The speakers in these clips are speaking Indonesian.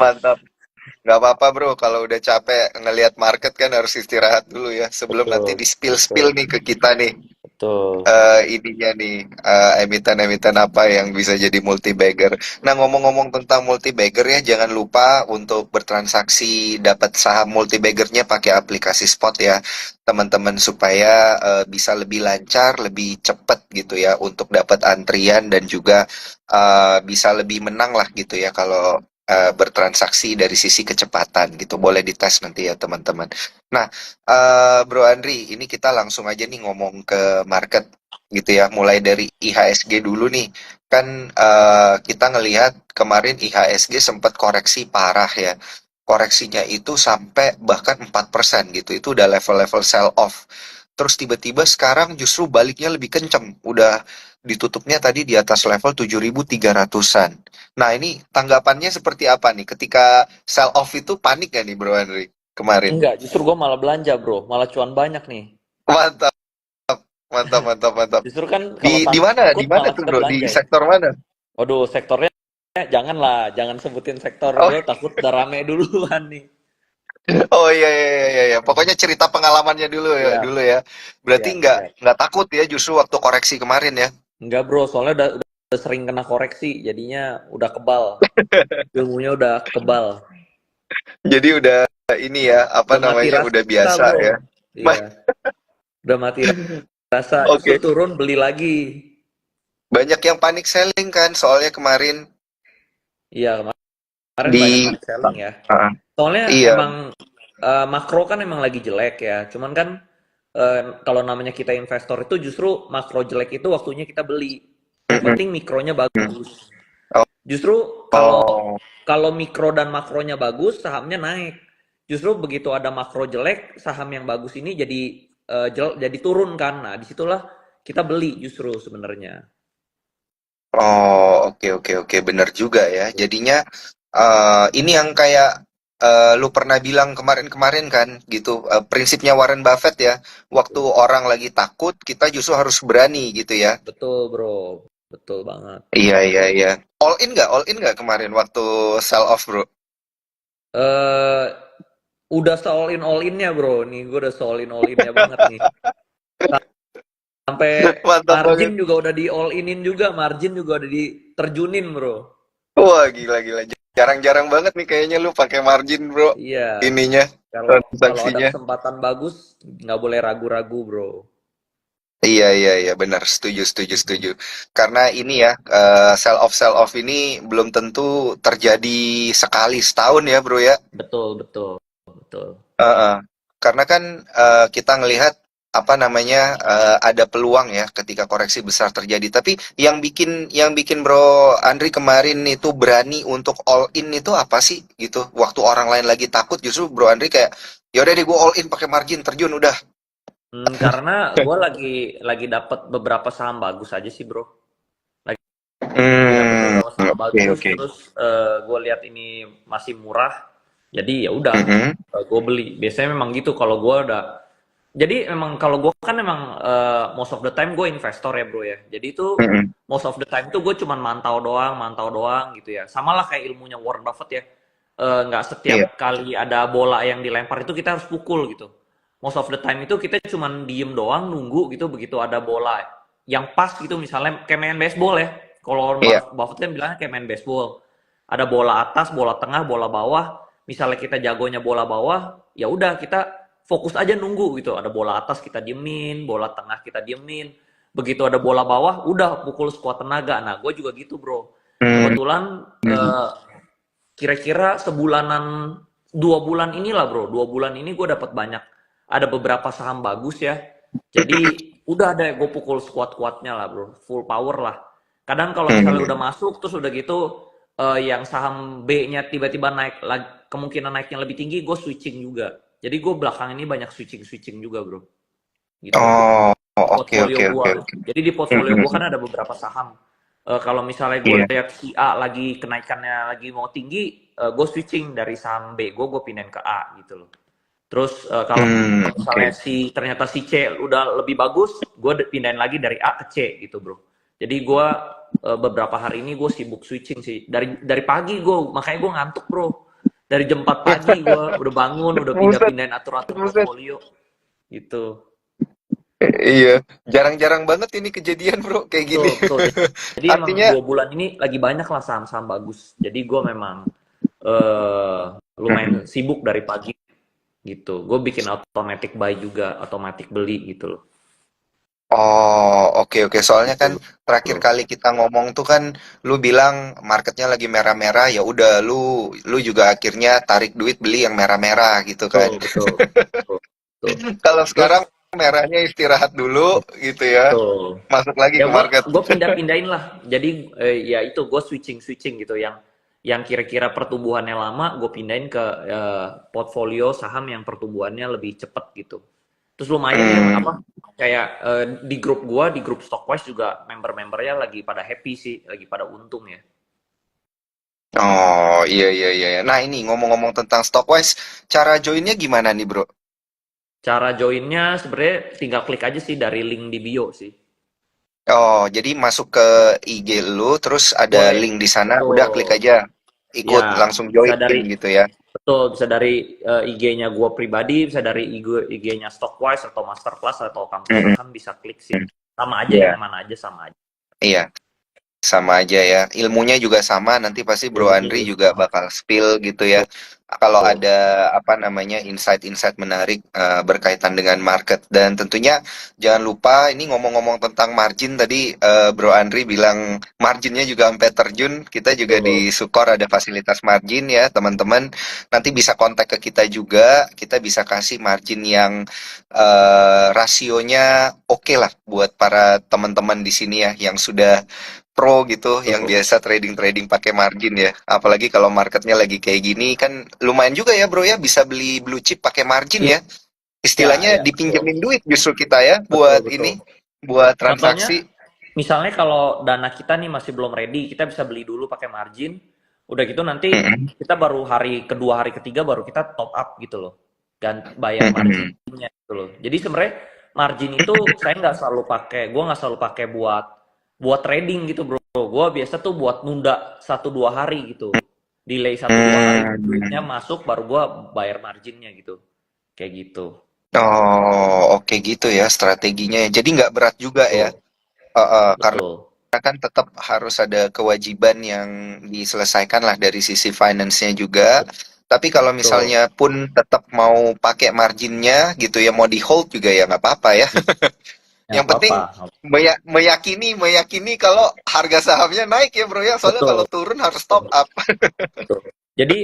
Mantap. Nggak apa-apa bro, kalau udah capek ngelihat market kan harus istirahat dulu ya sebelum nanti Betul, di spill-spill betul, nih ke kita nih. betul. Ininya nih, emiten-emiten apa yang bisa jadi multi bagger. Nah, ngomong-ngomong tentang multi bagger ya, jangan lupa untuk bertransaksi dapat saham multi baggernya pakai aplikasi spot ya, teman-teman, supaya bisa lebih lancar, lebih cepat gitu ya untuk dapat antrian dan juga bisa lebih menang lah gitu ya kalau bertransaksi dari sisi kecepatan gitu. Boleh dites nanti ya teman-teman. Nah, Bro Andri, ini kita langsung aja nih ngomong ke market gitu ya, mulai dari IHSG dulu nih. Kan kita ngelihat kemarin IHSG sempat koreksi parah ya. Koreksinya itu sampai bahkan 4% gitu. Itu udah level-level sell off. Terus tiba-tiba sekarang justru baliknya lebih kenceng. Udah ditutupnya tadi di atas level 7.300-an. Nah, ini tanggapannya seperti apa nih? Ketika sell off itu panik gak nih Bro Andri kemarin? Enggak, justru gue malah belanja, bro. Malah cuan banyak nih. Mantap, mantap, mantap, mantap. Justru kan Di kalau di mana? Di takut mana malah tuh, kita Bro? Di belanja ya. sektor mana? Waduh, sektornya janganlah, jangan sebutin sektor Oh, gue takut udah rame duluan nih. oh iya, iya, iya, iya, iya. Pokoknya cerita pengalamannya Siap, dulu ya. Berarti siap, nggak siap. nggak takut ya justru waktu koreksi kemarin ya. Enggak, bro, soalnya udah sering kena koreksi, jadinya udah kebal. Ilmunya udah kebal. Jadi udah ini ya, apa Udah mati namanya, udah rasa, biasa bro. ya. Iya, udah mati rasa. Justru Oke. turun beli lagi. Banyak yang panik selling kan soalnya kemarin Iya, kemarin banyak di panik selling ya. Ah, Soalnya iya. emang makro kan emang lagi jelek ya. Cuman kan kalau namanya kita investor itu justru makro jelek itu waktunya kita beli. Yang Mm-mm. penting mikronya bagus. Oh, Justru kalau oh. kalau mikro dan makronya bagus, sahamnya naik. Justru begitu ada makro jelek, saham yang bagus ini jadi turun kan. Nah, disitulah kita beli justru sebenarnya. Oh, oke, oke, oke, bener juga ya. Jadinya ini yang kayak lu pernah bilang kemarin-kemarin kan, gitu. Prinsipnya Warren Buffett ya. Waktu orang lagi takut, kita justru harus berani gitu ya. Betul, bro. Betul banget. Iya, iya, iya. All in nggak kemarin waktu sell off, bro? eh Udah all innya bro, nih gue udah all innya banget nih. Sampai Mantap margin banget. juga udah di all inin juga, margin juga udah diterjunin bro. Wah, gila, gila. Jarang-jarang banget nih kayaknya lu pakai margin, bro. Iya, Ininya, kalau kalau ada transaksinya. kesempatan bagus nggak boleh ragu-ragu bro. Iya, iya, iya, benar. Setuju, setuju, setuju. Karena ini ya, sell off ini belum tentu terjadi sekali setahun ya, bro ya. Betul, betul, betul. Heeh. Karena kan kita ngelihat apa namanya ada peluang ya ketika koreksi besar terjadi. Tapi yang bikin Bro Andri kemarin itu berani untuk all in itu apa sih gitu? Waktu orang lain lagi takut, justru Bro Andri kayak yaudah deh gue all in pakai margin terjun udah. Karena gue lagi dapat beberapa saham bagus aja sih bro. Lagi dapat Hmm, beberapa saham oke, bagus, oke. terus gue lihat ini masih murah, jadi ya udah Mhm, gue beli. Biasanya memang gitu kalau gue udah. Jadi emang kalau gue kan emang most of the time gue investor ya bro ya. Jadi itu mhm. most of the time itu gue cuman mantau doang gitu ya. Sama lah kayak ilmunya Warren Buffett ya. Nggak setiap Iya, kali ada bola yang dilempar itu kita harus pukul gitu. Most of the time itu kita cuman diem doang nunggu gitu begitu ada bola yang pas gitu misalnya kayak main baseball ya. Kalau Warren iya. Buffett kan bilangnya kayak main baseball. Ada bola atas, bola tengah, bola bawah. Misalnya kita jagonya bola bawah, ya udah kita fokus aja nunggu gitu. Ada bola atas kita diemin, bola tengah kita diemin. Begitu ada bola bawah, udah pukul sekuat tenaga. Nah, gue juga gitu bro. Hmm, Kebetulan hmm. kira-kira sebulanan, 2 bulan inilah bro. 2 bulan ini gue dapat banyak. Ada beberapa saham bagus ya. Jadi udah ada gue pukul sekuat-kuatnya lah bro. Full power lah. Kadang kalau misalnya udah Hmm. masuk terus udah gitu yang saham B-nya tiba-tiba naik kemungkinan naiknya lebih tinggi, gue switching juga. Jadi gue belakang ini banyak switching juga bro. Gitu. Oh, Di oke, portfolio oke, gue. oke, oke. Jadi di Hmm, portfolio hmm, gue kan hmm. ada beberapa saham. Kalau misalnya gue Iya. lihat si A lagi kenaikannya lagi mau tinggi, gue switching dari saham B gue pindahin ke A gitu loh. Terus kalau Hmm, oke. misalnya ternyata si C udah lebih bagus, gue pindahin lagi dari A ke C gitu bro. Jadi gue beberapa hari ini gue sibuk switching sih. Dari pagi gue, makanya gue ngantuk bro. Dari jam 4 pagi gue udah bangun, udah Buset, pindah-pindahin atur-atur buset. portfolio gitu. Iya, jarang-jarang banget ini kejadian bro kayak gini. Betul, betul. Jadi emang Artinya, 2 bulan ini lagi banyak lah saham-saham bagus. Jadi gue memang eh lumayan mm-mm. sibuk dari pagi gitu. Gue bikin automatic buy juga, automatic beli gitu loh. Oh, oke oke. Soalnya kan Gitu. terakhir Betul. kali kita ngomong tuh kan lu bilang marketnya lagi merah-merah, ya udah lu juga akhirnya tarik duit beli yang merah-merah gitu kan. Betul, betul. Betul. Betul. Kalau Terus sekarang merahnya istirahat dulu gitu ya, betul. masuk lagi Ya ke market. gue pindah-pindahin lah. Jadi ya itu gue switching gitu yang kira-kira pertumbuhannya lama gue pindahin ke portfolio saham yang pertumbuhannya lebih cepat gitu. Terus lumayan ya Hmm. apa kayak di grup gua di grup Stockwise juga member-membernya lagi pada happy sih, lagi pada untung ya. Oh, iya iya iya. Iya. Nah, ini ngomong-ngomong tentang Stockwise, cara joinnya gimana nih, Bro? Cara joinnya sebenarnya tinggal klik aja sih dari link di bio sih. Oh, jadi masuk ke IG lu, terus ada Boleh. link di sana, udah klik Betul. aja, ikut Ya, langsung bisa join dari gitu ya. betul bisa dari IG-nya gua pribadi, bisa dari IG-nya Stockwise atau Masterclass atau Kampus Mm-mm. Saham bisa klik sih. Sama aja yang Iya, mana aja sama aja. iya. Sama aja ya, ilmunya juga sama, nanti pasti Bro Ilmunya Andri juga juga sama. bakal spill gitu ya. Betul, Kalau betul. ada apa namanya insight-insight menarik berkaitan dengan market dan tentunya jangan lupa ini ngomong-ngomong tentang margin tadi Bro Andri bilang marginnya juga sampai terjun, kita juga Betul. di Sukor ada fasilitas margin ya teman-teman. Nanti bisa kontak ke kita juga, kita bisa kasih margin yang rasionya oke lah buat para teman-teman di sini ya yang sudah pro gitu yang Betul. biasa trading-trading pakai margin ya. Apalagi kalau marketnya lagi kayak gini kan lumayan juga ya bro ya bisa beli blue chip pakai margin Iya, ya. ya, Istilahnya ya, betul. dipinjemin duit justru kita ya Betul, buat betul. ini buat Contohnya, transaksi. misalnya kalau dana kita nih masih belum ready, kita bisa beli dulu pakai margin. Udah gitu nanti Mm-mm, kita baru hari kedua, hari ketiga baru kita top up gitu loh. Dan bayar mm-mm. marginnya gitu loh. Jadi sebenarnya margin itu saya nggak selalu pakai, gue nggak selalu pakai buat buat trading gitu bro. Gue biasa tuh buat nunda 1 2 hari gitu. Delay 1 2 hari duitnya Hmm. masuk baru gue bayar marginnya gitu. Kayak gitu. Oh, oke gitu ya strateginya ya. Jadi nggak berat juga ya. Betul, Karena betul, kan tetap harus ada kewajiban yang diselesaikan lah dari sisi finance-nya juga. Tapi kalau betul. misalnya pun tetap mau pakai marginnya gitu ya, mau di hold juga ya nggak apa-apa ya. Ya Yang penting apa-apa. meyakini kalau harga sahamnya naik ya bro ya. Soalnya kalau Betul, turun harus betul, top up. betul. Jadi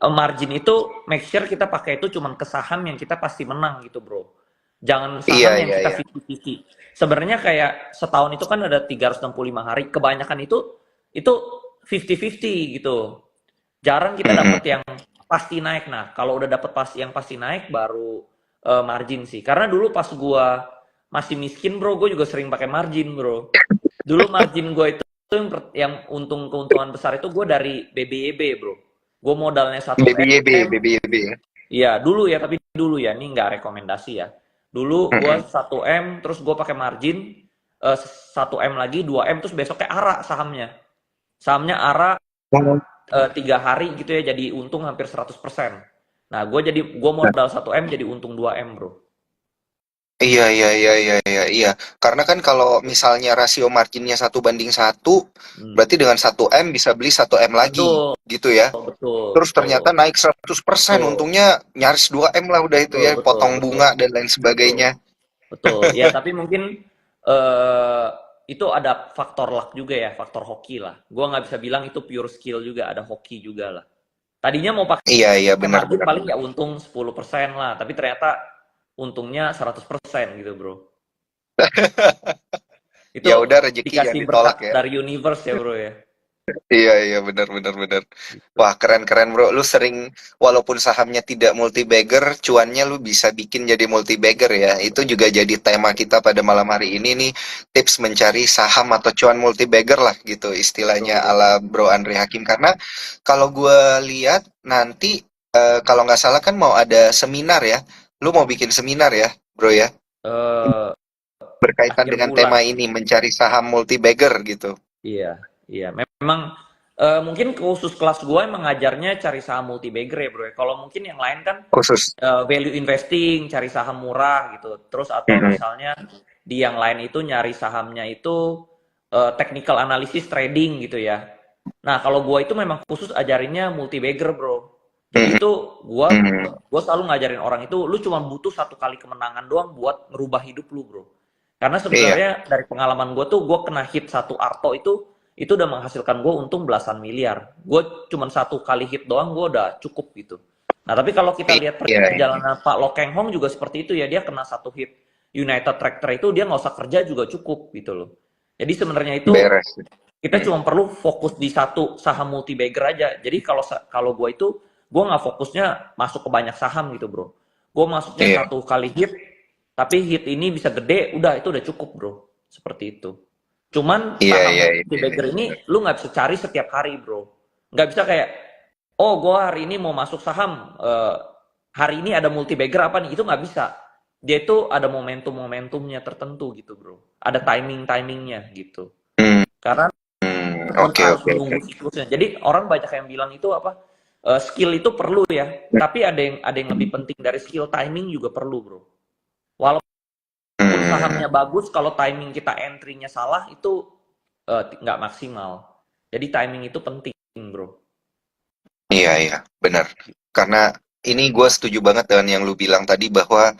margin itu make sure kita pakai itu cuman ke saham yang kita pasti menang gitu, Bro. Jangan Iya saham yang iya kita iya. 50-50. Sebenarnya kayak setahun itu kan ada 365 hari. Kebanyakan itu 50-50 gitu. Jarang kita Mm-mm. dapet yang pasti naik. Nah, kalau udah dapet yang pasti naik baru margin sih. Karena dulu pas gua masih miskin, Bro, gue juga sering pakai margin, Bro. Dulu margin gue itu yang keuntungan besar itu gue dari BBYB bro. Gue modalnya 1 BBYB, M. BBYB. Iya dulu ya, tapi dulu ya, ini nggak rekomendasi ya. Dulu gue Mm-mm. 1 M, terus gue pakai margin 1 M lagi 2 M, terus besoknya ARA sahamnya. Sahamnya ARA 3 hari gitu ya, jadi untung hampir 100%. Nah gue modal 1 M jadi untung 2 M bro. Iya iya iya iya iya iya. Karena kan kalau misalnya rasio marginnya 1 banding 1, Hmm. berarti dengan 1 M bisa beli 1 M lagi, Betul, gitu ya. betul, Terus ternyata betul, naik 100%, betul, untungnya nyaris 2 M lah udah itu betul, ya, betul, potong betul, bunga dan lain betul. sebagainya. Betul. Ya, tapi mungkin eh itu ada faktor luck juga ya, faktor hoki lah. Gua nggak bisa bilang itu pure skill juga, ada hoki juga lah. Tadinya mau Iya iya pakai benar margin benar paling benar. ya untung 10% lah, tapi ternyata untungnya 100% gitu, Bro. Itu Ya udah rezeki yang dikasih berkat ditolak ya. dari universe ya, Bro ya. Iya iya benar benar benar. Gitu. Wah, keren-keren bro. Lu sering, walaupun sahamnya tidak multi bagger, cuannya lu bisa bikin jadi multi bagger ya. Itu juga jadi tema kita pada malam hari ini nih. Tips mencari saham atau cuan multi bagger lah gitu istilahnya Betul. ala Bro Andre Hakim. Karena kalau gue lihat nanti, kalau nggak salah kan mau ada seminar ya. Lu mau bikin seminar ya bro ya. Eh Berkaitan akhir dengan bulan tema sih. ini, mencari saham multi bagger gitu. Iya, iya. Memang mungkin khusus kelas gue emang ngajarnya cari saham multi bagger ya bro. Kalau mungkin yang lain kan Khusus. value investing, cari saham murah gitu. Terus atau Mm-mm. misalnya di yang lain itu nyari sahamnya itu technical analysis trading gitu ya. Nah kalau gue itu memang khusus ajarinnya multi bagger bro. Jadi Mm-mm. itu gue Mm. gue selalu ngajarin orang itu lu cuma butuh satu kali kemenangan doang buat ngerubah hidup lu bro. Karena Iya, sebenarnya dari pengalaman gue tuh gue kena hit satu arto itu udah menghasilkan gue untung belasan miliar. Gue cuma satu kali hit doang gue udah cukup gitu. Nah tapi kalau kita lihat iya, iya. perjalanan Pak Lo Keng Hong juga seperti itu ya, dia kena satu hit United Tractor itu dia nggak usah kerja juga cukup gitu loh. Jadi sebenarnya itu Beres. kita Mm. cuma perlu fokus di satu saham multi bagger aja. Jadi kalau kalau gue itu gue nggak fokusnya masuk ke banyak saham gitu bro. Gue masuknya Iya, satu kali hit, tapi hit ini bisa gede, udah itu udah cukup bro. Seperti itu. Cuman iya, saham iya, multi iya, bagger iya. ini lu nggak bisa cari setiap hari bro. Nggak bisa kayak, oh gue hari ini mau masuk saham, hari ini ada multi bagger apa nih? Itu nggak bisa. Dia itu ada momentum-momentumnya tertentu gitu bro. Ada timing-timingnya gitu. Hmm, Karena oke, harus oke, oke. menunggu siklusnya. Jadi orang banyak yang bilang itu apa? Skill itu perlu ya, tapi ada yang lebih penting dari skill, timing juga perlu, bro. Walaupun Hmm, sahamnya bagus, kalau timing kita entry-nya salah itu nggak maksimal. Jadi timing itu penting, bro. iya, iya, benar. Karena ini gue setuju banget dengan yang lu bilang tadi bahwa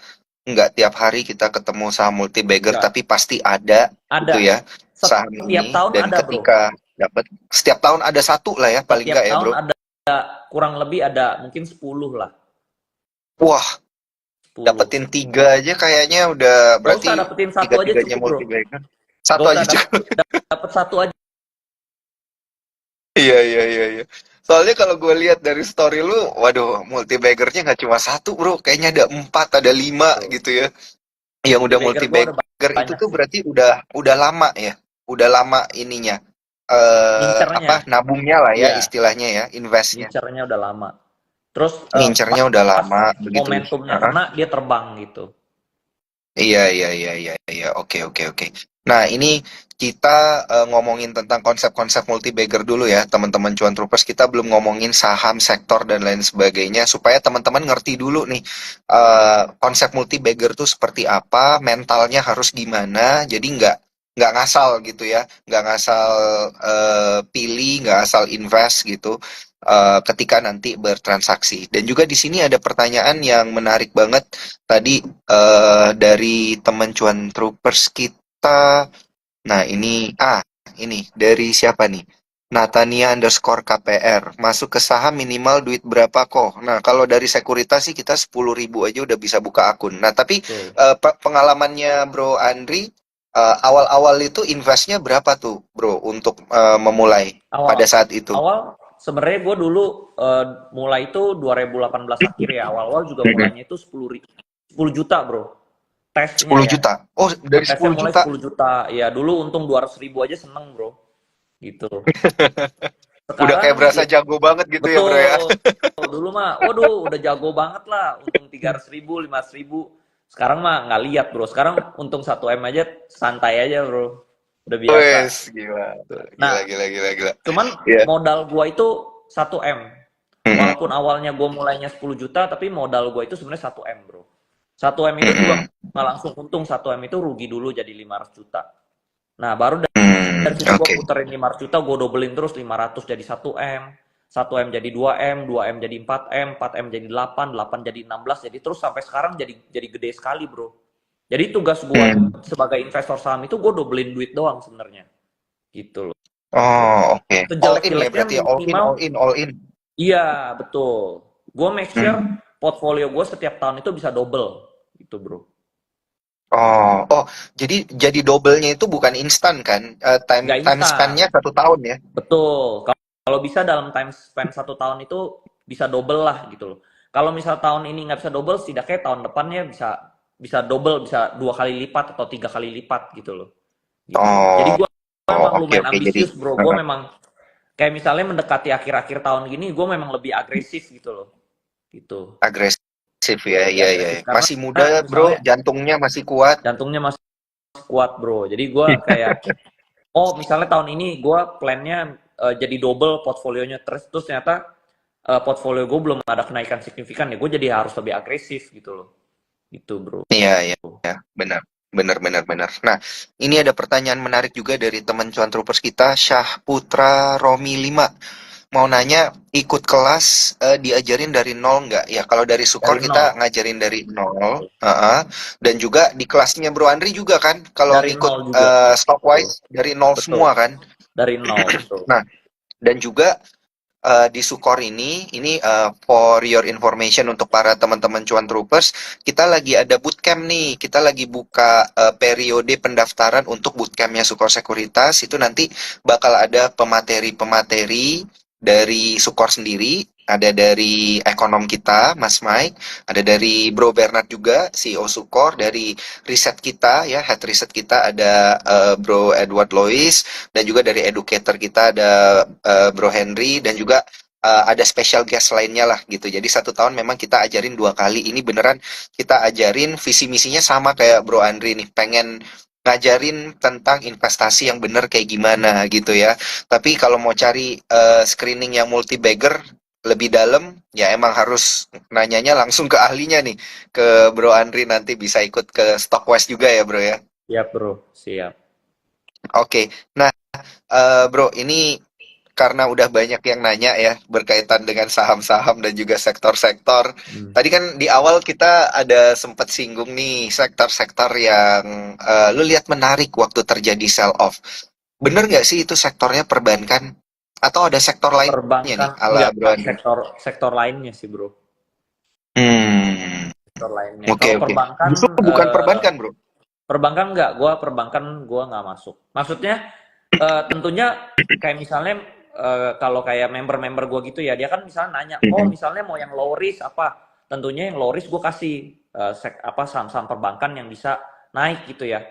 nggak tiap hari kita ketemu saham multi bagger, Nggak tapi pasti ada gitu ada. ya saham Setiap ini. tahun Dan ada, bro. ketika dapat setiap tahun ada satu lah ya paling Setiap nggak ya tahun bro. ada kurang lebih ada mungkin 10 lah, Wah, 10. dapetin tiga aja kayaknya udah Gak usah berarti dapetin satu aja tiga-tiganya cukup, bro. multi bagger. Satu Gak usah aja cukup. dapet satu aja. Iya, iya, iya, iya. Soalnya kalau gue lihat dari story lu, waduh, multi baggernya nggak cuma satu bro, kayaknya ada empat, ada lima Bro. gitu ya. Yang Multi udah bagger multi gue udah bagger itu banyak tuh sih. berarti udah lama ya, udah lama ininya, Ngincernya, apa nabungnya lah ya iya, istilahnya ya, investnya, ngincernya udah lama. Terus ngincernya udah pas lama begitu. momentumnya Heeh. kena dia terbang gitu. Iya, iya, iya, iya, iya. Oke, oke, oke. Nah, ini kita ngomongin tentang konsep-konsep multi-bagger dulu ya, teman-teman Cuan Troopers. Kita belum ngomongin saham, sektor, dan lain sebagainya, supaya teman-teman ngerti dulu nih, konsep multi-bagger tuh seperti apa, mentalnya harus gimana, jadi nggak ngasal gitu ya, nggak ngasal pilih, nggak asal invest gitu, ketika nanti bertransaksi. Dan juga di sini ada pertanyaan yang menarik banget tadi dari teman Cuan Troopers kita. Nah, ini dari siapa nih? Natania underscore KPR. Masuk ke saham minimal duit berapa kok? Nah, kalau dari sekuritas sih kita 10.000 aja udah bisa buka akun. Nah, tapi Betul. pengalamannya Bro Andri, awal-awal itu investnya berapa tuh Bro untuk memulai Awal pada saat itu? awal sebenarnya gue dulu mulai itu 2018 akhir ya. Awal-awal juga Mm-mm. mulainya itu 10 juta, bro. Tesnya 10 ya. juta. Oh, dari Tesnya 10 mulai juta. 10 juta. Ya dulu untung 200 ribu aja seneng, bro. Gitu. Udah kayak Sekarang berasa ya jago banget gitu ya, Bro ya. betul. Dulu mah, waduh, udah jago banget lah. Untung 300 ribu, 500 ribu. Sekarang mah nggak lihat, bro. Sekarang untung 1 M aja santai aja, bro. Udah biasa. Wes, gila. Gila, Nah, gila, gila, gila. cuman Iya. modal gua itu 1 M. Mm-mm. Walaupun awalnya gua mulainya 10 juta, tapi modal gua itu sebenarnya 1 M, bro. 1 M itu juga Mm-mm. nggak langsung untung, 1 M itu rugi dulu jadi 500 juta. Nah, baru dari situ gue Oke. puterin 500 juta, gue dobelin terus 500 jadi 1 M, 1 M jadi 2 M, 2 M jadi 4 M, 4 M jadi 8, 8 jadi 16, jadi terus sampai sekarang jadi gede sekali, bro. Jadi tugas gue Hmm. sebagai investor saham itu gue dobelin duit doang sebenarnya, gitu loh. Oh, oke. All in ya Sejelek-jeleknya berarti ya, all in, minimal, all in, all in. iya betul. Gue make sure Hmm. portfolio gue setiap tahun itu bisa double, gitu bro. Oh, oh, jadi double-nya itu bukan instan kan? Time Nggak time instan. span-nya 1 tahun ya? Betul. Kalau bisa dalam time span 1 tahun itu bisa double lah gitu loh. Kalau misal tahun ini nggak bisa double, setidaknya tahun depannya bisa bisa double, bisa 2 kali lipat atau 3 kali lipat gitu loh. Gitu. Jadi Oh, gue oh, memang oke, lumayan oke. Jadi ambisius bro. Gue memang kayak misalnya mendekati akhir-akhir tahun gini, gue memang lebih agresif gitu loh. Gitu. agresif ya, Lebih iya, iya. agresif karena Masih muda, bro, misalnya jantungnya masih kuat. jantungnya masih kuat bro. Jadi gue kayak oh misalnya tahun ini gue plannya jadi double portfolionya, terus ternyata portfolio gue belum ada kenaikan signifikan ya, gue jadi harus lebih agresif gitu loh, gitu bro. Iya, iya, ya, benar. Benar, benar, benar. Nah, ini ada pertanyaan menarik juga dari teman cuan troopers kita, Syah Putra Romi 5. Mau nanya, ikut kelas diajarin dari nol nggak? Ya, kalau dari Sukor Dari kita nol, ngajarin dari nol. Dan juga di kelasnya Bro Andri juga kan, kalau dari ngikut nol juga, betul, Stockwise dari nol betul, semua kan. dari nol, betul. Nah, dan juga di Sukor ini for your information untuk para teman-teman cuan troopers, kita lagi ada bootcamp nih. Kita lagi buka periode pendaftaran untuk bootcampnya Sukor Sekuritas. Itu nanti bakal ada pemateri-pemateri dari Sukor sendiri. Ada dari ekonom kita, Mas Mike. Ada dari Bro Bernard juga, CEO Sukor. Dari riset kita, ya, head riset kita ada Bro Edward Lois. Dan juga dari educator kita ada Bro Henry, dan juga ada special guest lainnya lah gitu. Jadi 1 tahun memang kita ajarin 2 kali. Ini beneran kita ajarin visi misinya sama kayak Bro Andri nih. Pengen ngajarin tentang investasi yang bener kayak gimana gitu ya. Tapi kalau mau cari screening yang multi bagger lebih dalam, ya emang harus nanyanya langsung ke ahlinya nih, ke Bro Andri. Nanti bisa ikut ke Stockwise juga ya Bro ya. Siap bro, siap. Oke, nah Bro, ini karena udah banyak yang nanya ya berkaitan dengan saham-saham dan juga sektor-sektor. Hmm. Tadi kan di awal kita ada sempat singgung nih sektor-sektor yang lu lihat menarik waktu terjadi sell off. Bener nggak sih itu sektornya perbankan? Atau ada sektor lainnya nih Perbankan ala enggak, Bro Andri? sektor sektor lainnya sih bro, Hmm, sektor lainnya. oke Kalau oke. perbankan, Justru bukan perbankan Bro. perbankan enggak, gua nggak masuk. Maksudnya tentunya kayak misalnya kalau kayak member-member gua gitu ya, dia kan misalnya nanya, oh Mhm. misalnya mau yang low risk apa? Tentunya yang low risk gua kasih apa saham-saham perbankan yang bisa naik gitu ya.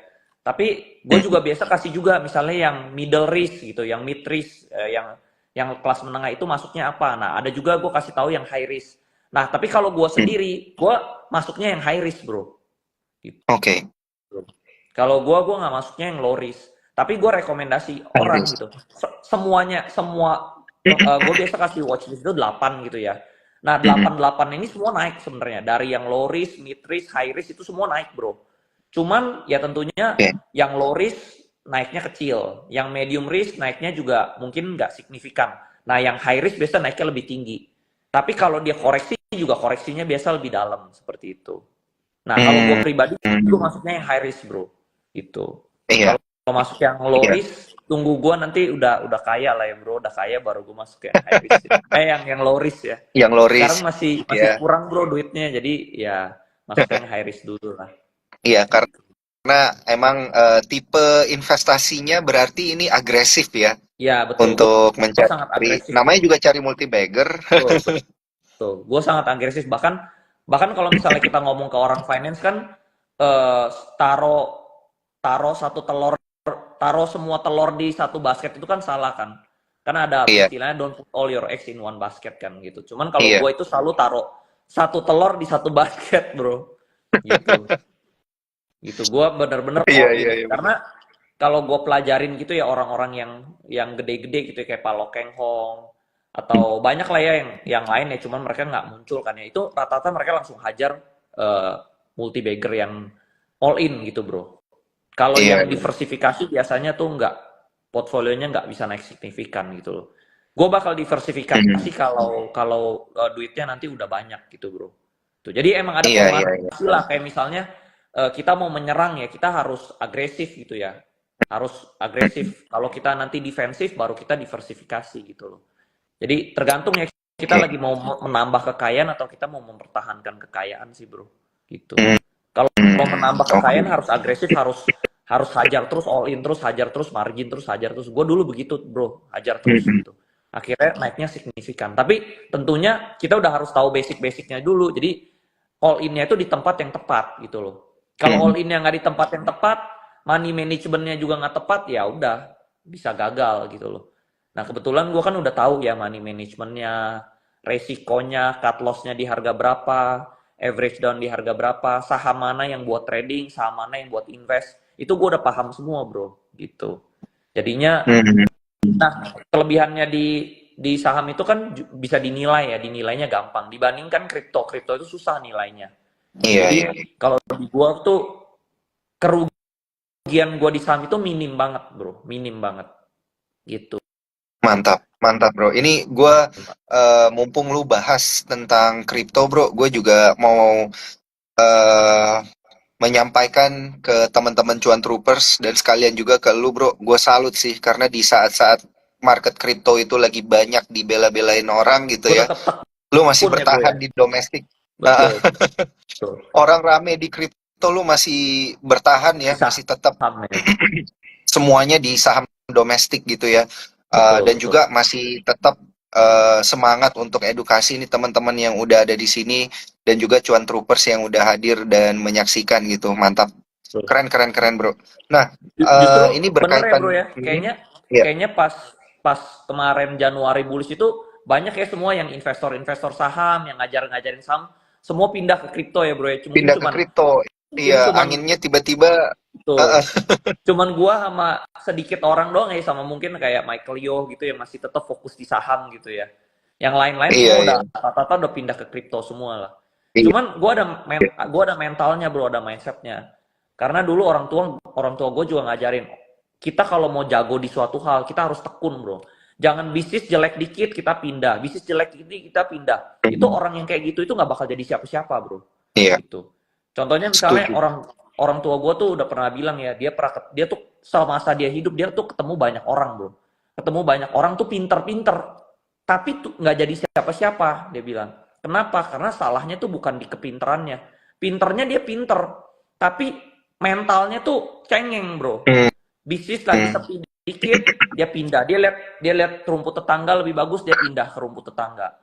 Tapi gue juga biasa kasih juga misalnya yang middle risk gitu, yang mid risk, yang kelas menengah itu masuknya apa. Nah ada juga gue kasih tahu yang high risk. Nah tapi kalau gue Hmm, sendiri, gue masuknya yang high risk bro. Gitu. oke. Kalau gue nggak masuknya yang low risk. Tapi gue rekomendasi orang Iris. gitu. Semuanya, semua gue biasa kasih watchlist itu 8 gitu ya. Nah, Mhm. 8 ini semua naik sebenarnya. Dari yang low risk, mid risk, high risk itu semua naik, bro. Cuman ya tentunya Oke. yang low risk naiknya kecil. Yang medium risk naiknya juga mungkin nggak signifikan. Nah, yang high risk biasa naiknya lebih tinggi. Tapi kalau dia koreksi juga koreksinya biasa lebih dalam seperti itu. Nah, kalau gue Hmm, pribadi, gue hmm, masuknya yang high risk, bro. Gitu. iya, Kalau masuk yang low iya. risk, tunggu gue nanti udah kaya lah ya, bro. Udah kaya baru gue masuk yang high risk. Yang low risk ya. Yang Sekarang Loris, masih ya. kurang, bro, duitnya. Jadi ya masuk yang high risk dulu lah. Iya, Gitu. karena emang tipe investasinya berarti ini agresif ya Ya, betul. untuk Gue sangat mencari, agresif, namanya bro. juga cari multi bagger. Betul, betul. Gue sangat agresif. Bahkan bahkan kalau misalnya kita ngomong ke orang finance kan, eh taruh taruh satu telur, taruh semua telur di satu basket itu kan salah kan? Karena ada Iya, istilahnya don't put all your eggs in one basket kan gitu. Cuman kalau iya, gue itu selalu taruh satu telur di satu basket, bro. Gitu. Gitu. Gue bener-bener iya, all iya, in. iya benar. Karena kalau gue pelajarin gitu ya orang-orang yang gede-gede gitu ya, kayak Pak Lokeng Hong atau banyak lah ya yang lain ya, cuman mereka nggak muncul kan ya, itu rata-rata mereka langsung hajar uh, multi bagger yang all in gitu bro. Kalau Iya, yang iya. diversifikasi biasanya tuh nggak, portfolionya nggak bisa naik signifikan gitu loh. Gue bakal diversifikasi Mhm. kalau kalau duitnya nanti udah banyak gitu bro. Tuh, jadi emang ada Iya, iya, iya. formasi lah kayak misalnya kita mau menyerang ya kita harus agresif gitu ya. Harus agresif. Kalau kita nanti defensif baru kita diversifikasi gitu loh. Jadi tergantung ya kita Oke. lagi mau menambah kekayaan atau kita mau mempertahankan kekayaan sih bro. Gitu. Hmm, Kalau mau menambah kekayaan oke. harus agresif, harus harus hajar terus, all in terus, hajar terus, margin terus, hajar terus. Gue dulu begitu bro, hajar terus Mhm. gitu. Akhirnya naiknya signifikan. Tapi tentunya kita udah harus tahu basic-basicnya dulu. Jadi all in-nya itu di tempat yang tepat gitu loh. Kalau all Mhm. in-nya nggak di tempat yang tepat, money management-nya juga nggak tepat, ya udah bisa gagal gitu loh. Nah kebetulan gue kan udah tahu ya money management-nya, resikonya, cut loss-nya di harga berapa, average down di harga berapa, saham mana yang buat trading, saham mana yang buat invest, itu gue udah paham semua bro, gitu. Jadinya, Hmm. nah, kelebihannya di saham itu kan bisa dinilai ya, dinilainya gampang. Dibandingkan kripto, kripto itu susah nilainya. Iya, Jadi iya. kalau di gua tuh kerugian gua di saham itu minim banget, bro, minim banget, gitu. Mantap, mantap bro. Ini gue mumpung lu bahas tentang kripto bro, gue juga mau eh, menyampaikan ke teman-teman cuan troopers dan sekalian juga ke lu bro. Gue salut sih karena di saat-saat market kripto itu lagi banyak dibela-belain orang gitu Gua ya, tetap lu masih tekun ya, bro bertahan ya. di domestik. Betul, betul. Orang rame di kripto lu masih bertahan Di ya, masih tetap saham ya. semuanya di saham domestik gitu ya. Betul, Dan betul. juga masih tetap semangat untuk edukasi nih teman-teman yang udah ada di sini dan juga cuan troopers yang udah hadir dan menyaksikan gitu. Mantap. Betul. Keren keren keren, Bro. Nah, Justru ini bener ya, bro berkaitan ya. ini. Kayaknya Ya, kayaknya pas pas kemarin Januari bullish itu banyak ya semua yang investor-investor saham, yang ngajarin saham, semua pindah ke kripto ya, bro ya. pindah ke kripto. Mungkin Iya, cuman anginnya tiba-tiba betul. uh, Cuman gua sama sedikit orang doang ya, sama mungkin kayak Michael Yo gitu yang masih tetap fokus di saham gitu ya. Yang lain-lain iya semua iya. udah rata-rata udah pindah ke kripto semua lah. Iya. Cuman gua ada mentalnya, bro, ada mindsetnya. Karena dulu orang tua gue juga ngajarin, kita kalau mau jago di suatu hal kita harus tekun, bro. Jangan bisnis jelek dikit kita pindah, bisnis jelek dikit kita pindah. Itu orang yang kayak gitu itu nggak bakal jadi siapa-siapa, bro. Iya, Gitu. Contohnya misalnya setuju. orang orang tua gue tuh udah pernah bilang ya, dia tuh selama masa dia hidup dia tuh ketemu banyak orang, bro. Ketemu banyak orang tuh pinter-pinter, tapi tuh nggak jadi siapa-siapa, dia bilang. Kenapa? Karena salahnya tuh bukan di kepinterannya. Pinternya dia pinter, tapi mentalnya tuh cengeng, bro. Hmm. Bisnis lagi sepi dikit, dia pindah. Dia lihat rumput tetangga lebih bagus, dia pindah ke rumput tetangga.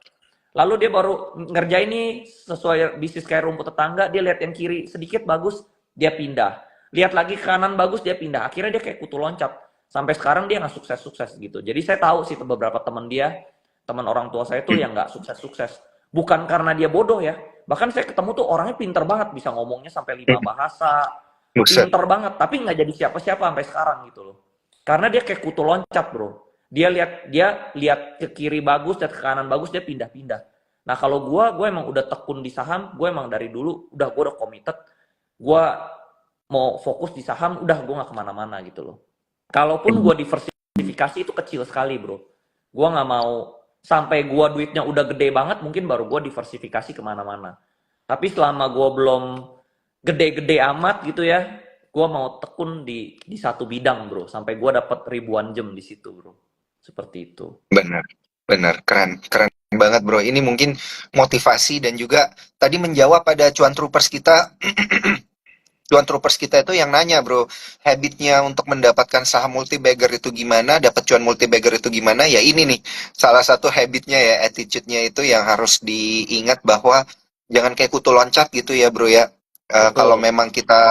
Lalu dia baru ngerjain nih sesuai bisnis kayak rumput tetangga, dia lihat yang kiri sedikit bagus, dia pindah. Lihat lagi ke kanan bagus, dia pindah. Akhirnya dia kayak kutu loncat. Sampai sekarang dia nggak sukses-sukses gitu. Jadi saya tahu sih beberapa teman dia, teman orang tua saya tuh yang nggak sukses-sukses. Bukan karena dia bodoh ya. Bahkan saya ketemu tuh orangnya pinter banget, bisa ngomongnya sampai 5 bahasa, Buset. pinter banget, tapi nggak jadi siapa-siapa sampai sekarang gitu loh. Karena dia kayak kutu loncat, bro. Dia lihat ke kiri bagus, lihat ke kanan bagus, dia pindah-pindah. Nah, kalau gue emang udah tekun di saham, gue emang dari dulu gue udah committed, gue mau fokus di saham, udah gue nggak kemana-mana gitu loh. Kalaupun gue diversifikasi itu kecil sekali, bro. Gue nggak mau sampai gue duitnya udah gede banget, mungkin baru gue diversifikasi kemana-mana. Tapi selama gue belum gede-gede amat gitu ya, gue mau tekun di satu bidang, bro, sampai gue dapat ribuan jam di situ, bro, seperti itu. Benar, benar, keren, keren banget bro. Ini mungkin motivasi dan juga tadi menjawab pada cuan troopers kita. Cuan troopers kita itu yang nanya bro, habitnya untuk mendapatkan saham multibagger itu gimana, dapat cuan multibagger itu gimana? Ya ini nih, salah satu habitnya ya, attitude-nya itu yang harus diingat bahwa jangan kayak kutu loncat gitu ya bro ya. Kalau Betul, memang kita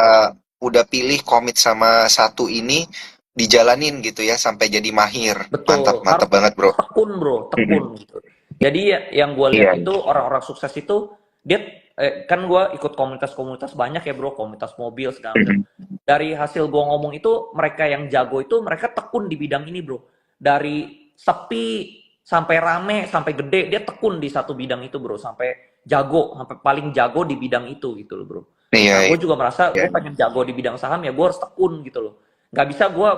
udah pilih komit sama satu ini, dijalanin gitu ya sampai jadi mahir. Mantap, betul. mantap Harus banget bro. tekun, bro, tekun Mhm. gitu. Jadi yang gue lihat Iya, itu orang-orang sukses itu dia kan gue ikut komunitas-komunitas banyak ya, bro, komunitas mobil segala macam. mhm. Dari hasil gue ngomong itu, mereka yang jago itu mereka tekun di bidang ini, bro. Dari sepi sampai rame sampai gede, dia tekun di satu bidang itu, bro, sampai jago, sampai paling jago di bidang itu gitu loh, bro. Iya, Nah, gue iya. juga merasa gue pengen jago di bidang saham, ya gue harus tekun gitu loh. Nggak bisa gue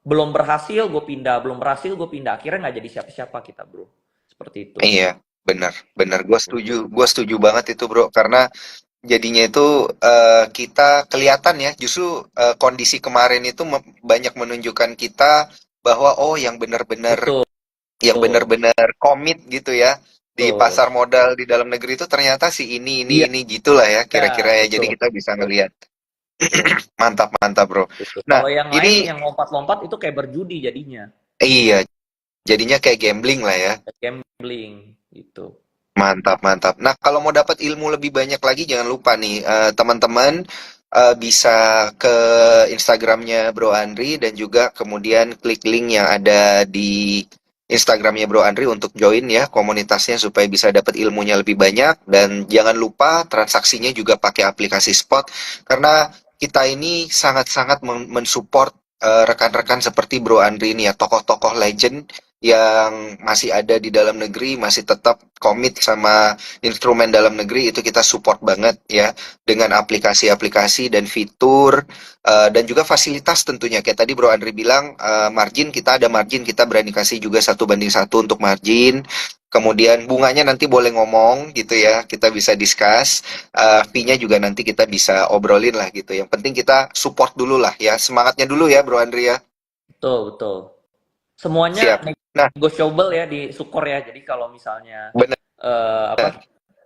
belum berhasil gue pindah, belum berhasil gue pindah, akhirnya nggak jadi siapa-siapa kita, bro, seperti itu. Iya, benar, benar. Gue setuju banget itu bro. Karena jadinya itu kita kelihatan ya, justru kondisi kemarin itu banyak menunjukkan kita bahwa oh Betul, yang benar-benar komit gitu ya di betul. pasar modal di dalam negeri itu ternyata si Iya, ini gitulah ya kira-kira ya. Jadi betul, kita bisa betul, ngelihat. betul. Mantap, mantap bro. Gitu. Nah, Kalau yang lain ini yang lompat-lompat itu kayak berjudi jadinya, iya, jadinya kayak gambling lah ya. gambling gitu. Mantap, mantap. Nah, kalau mau dapat ilmu lebih banyak lagi, jangan lupa nih, teman-teman bisa ke Instagramnya Bro Andri dan juga kemudian klik link yang ada di Instagramnya Bro Andri untuk join ya komunitasnya supaya bisa dapat ilmunya lebih banyak dan jangan lupa transaksinya juga pakai aplikasi Spot karena kita ini sangat-sangat mensupport rekan-rekan seperti Bro Andri ini ya, tokoh-tokoh legend yang masih ada di dalam negeri, masih tetap komit sama instrumen dalam negeri, itu kita support banget ya, dengan aplikasi-aplikasi dan fitur, dan juga fasilitas tentunya. Kayak tadi Bro Andri bilang, margin kita ada margin, kita berani kasih juga 1:1 untuk margin. Kemudian bunganya nanti boleh ngomong gitu ya, kita bisa discuss. Fee-nya juga nanti kita bisa obrolin lah gitu. Yang penting kita support dulu lah ya. Semangatnya dulu ya Bro Andri ya. Betul, betul. Semuanya Siap. Nah, negotiable ya di Sukor ya. Jadi kalau misalnya benar. apa?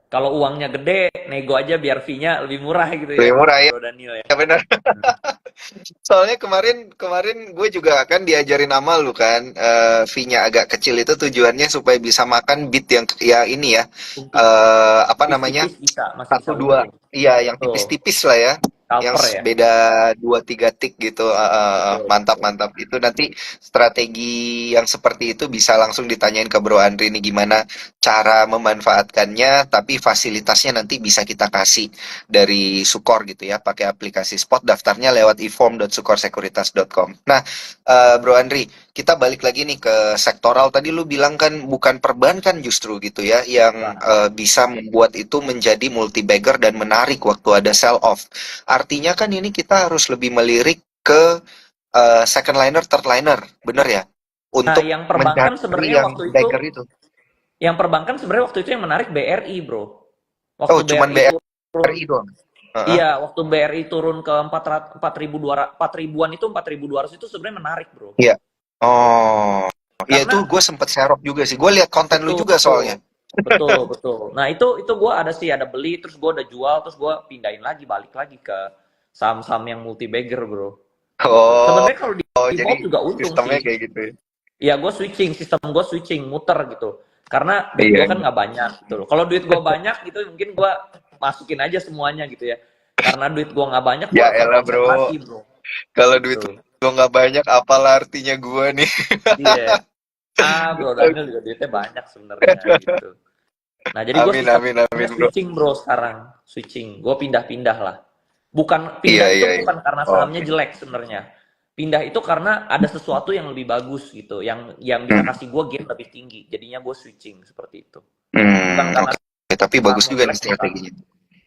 Kalau uangnya gede, nego aja biar fee-nya lebih murah gitu ya, Lebih murah ya. Bro Daniel ya. Ya benar. Hmm. Soalnya kemarin kemarin gue juga kan diajarin nama lu kan, fee-nya agak kecil itu tujuannya supaya bisa makan beat yang ya ini ya, Untung apa namanya, tipis-tipis bisa, masih bisa satu dua, untung. iya yang Tuh, tipis-tipis lah ya, yang scalper ya. beda 2-3 tik gitu. Betul, Mantap betul. mantap, itu nanti strategi yang seperti itu bisa langsung ditanyain ke Bro Andri ini gimana cara memanfaatkannya, tapi fasilitasnya nanti bisa kita kasih dari Sukor gitu ya, pakai aplikasi Spot, daftarnya lewat e-form.sukorsekuritas.com. Nah, Bro Andri, kita balik lagi nih ke sektoral. Tadi lu bilang kan bukan perbankan justru gitu ya yang Bukan. bisa membuat itu menjadi multi bagger dan menarik waktu ada sell off. Artinya kan ini kita harus lebih melirik ke second liner, third liner, bener ya? Nah, Untuk mencari yang bagger itu. yang perbankan sebenarnya waktu itu yang menarik BRI, Bro. Oh, Waktu cuman BRI turun, BRI doang. Heeh. iya, waktu BRI turun ke 4 ribuan itu 4.200 itu sebenarnya menarik, Bro. Iya. Oh, ya itu Karena gue sempet serok juga sih. Gue lihat konten lu betul, juga betul, soalnya. betul, betul. Nah, itu gue ada sih, ada beli, terus gue ada jual, terus gue pindahin lagi, balik lagi ke saham-saham yang multi bagger, Bro. Gitu. Oh, Sebenarnya kalau oh, di jadi default juga untung sistemnya sih. kayak gitu ya. Ya gue switching, sistem gue switching, muter gitu. Karena duit Iya, gue kan iya. nggak banyak gitu loh. Kalau duit gue banyak gitu mungkin gue masukin aja semuanya gitu ya. Karena duit gue nggak banyak, gue Ya harus elah bro, konsentrasi bro. kalau duit Gitu. lo nggak banyak, apalah artinya gue nih. Iya. Bro Daniel juga duitnya banyak sebenarnya gitu. Nah jadi gue Amin, amin, sistemnya amin bro. switching bro sekarang. Switching. Gue pindah-pindah lah. Bukan Iya, pindah itu iya, iya. bukan karena sahamnya Oke. jelek sebenarnya. Pindah itu karena ada sesuatu yang lebih bagus gitu, yang bisa Hmm, kasih gue gain lebih tinggi. Jadinya gue switching seperti itu. Bukan karena oke. Tapi bagus sahamnya juga nih jelek, bukan strateginya.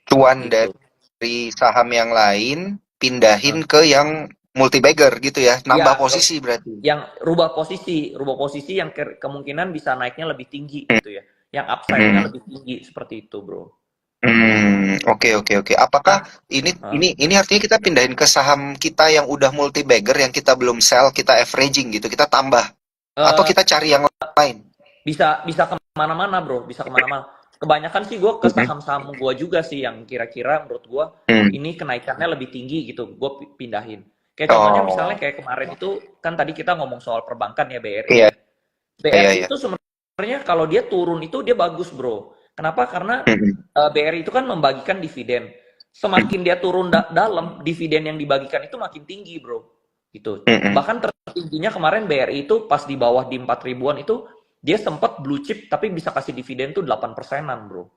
Cuan gitu. dari saham yang lain, pindahin Nah, ke yang multi bagger gitu ya. Nambah ya posisi berarti. yang rubah posisi yang kemungkinan bisa naiknya lebih tinggi Hmm, gitu ya. Yang upside-nya hmm. lebih tinggi seperti itu, Bro. Oke, oke, oke. Apakah Nah, ini eh, ini artinya kita pindahin ke saham kita yang udah multi bagger yang kita belum sell, kita averaging gitu, kita tambah atau eh, kita cari yang lain? bisa bisa kemana-mana, Bro. Bisa kemana-mana. Kebanyakan sih gue ke Mhm. saham-saham gue juga sih yang kira-kira menurut gue Hmm. ini kenaikannya lebih tinggi gitu. Gue pindahin. Kayak contohnya Oh, misalnya kayak kemarin itu kan tadi kita ngomong soal perbankan ya BRI iya, ya. iya, BRI iya. itu sebenarnya kalau dia turun itu dia bagus, Bro. Kenapa? Karena Mhm, BRI itu kan membagikan dividen. mhm, Semakin dia turun dalam, dividen yang dibagikan itu makin tinggi, Bro. Gitu. mhm, Bahkan tertingginya kemarin BRI itu pas di bawah di 4 ribuan itu dia sempat blue chip tapi bisa kasih dividen tuh 8 persenan, Bro.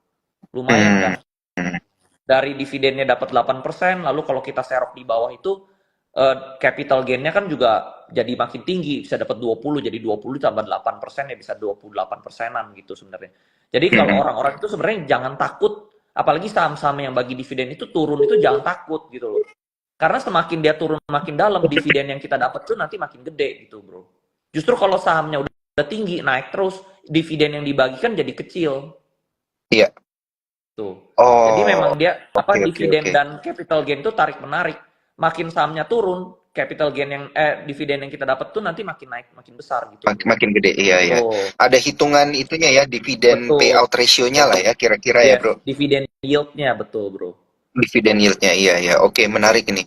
Lumayan mhm, kan? Dari dividennya dapat 8%, lalu kalau kita serok di bawah itu capital gain-nya kan juga jadi makin tinggi, bisa dapat 20, jadi 20 tambah 8% ya bisa 28 persenan gitu sebenarnya. Jadi kalau mhm, orang-orang itu sebenarnya jangan takut, apalagi saham-saham yang bagi dividen itu turun itu jangan takut gitu loh. Karena semakin dia turun makin dalam, dividen yang kita dapat tuh nanti makin gede gitu bro. Justru kalau sahamnya udah tinggi, naik terus, dividen yang dibagikan jadi kecil. iya. Tuh. Jadi memang Oh, dia apa oke, oke, dividen oke. dan capital gain itu tarik menarik. Makin sahamnya turun, capital gain yang dividen yang kita dapat tuh nanti makin naik, makin besar gitu, Bro. Makin gede, iya, iya. Tuh, Ada hitungan itunya ya, dividen betul. payout ratio-nya lah ya, kira-kira ya, Yes, bro. dividen yield-nya betul, Bro. Dividen yield-nya, iya, iya. Oke, Tuh. menarik ini.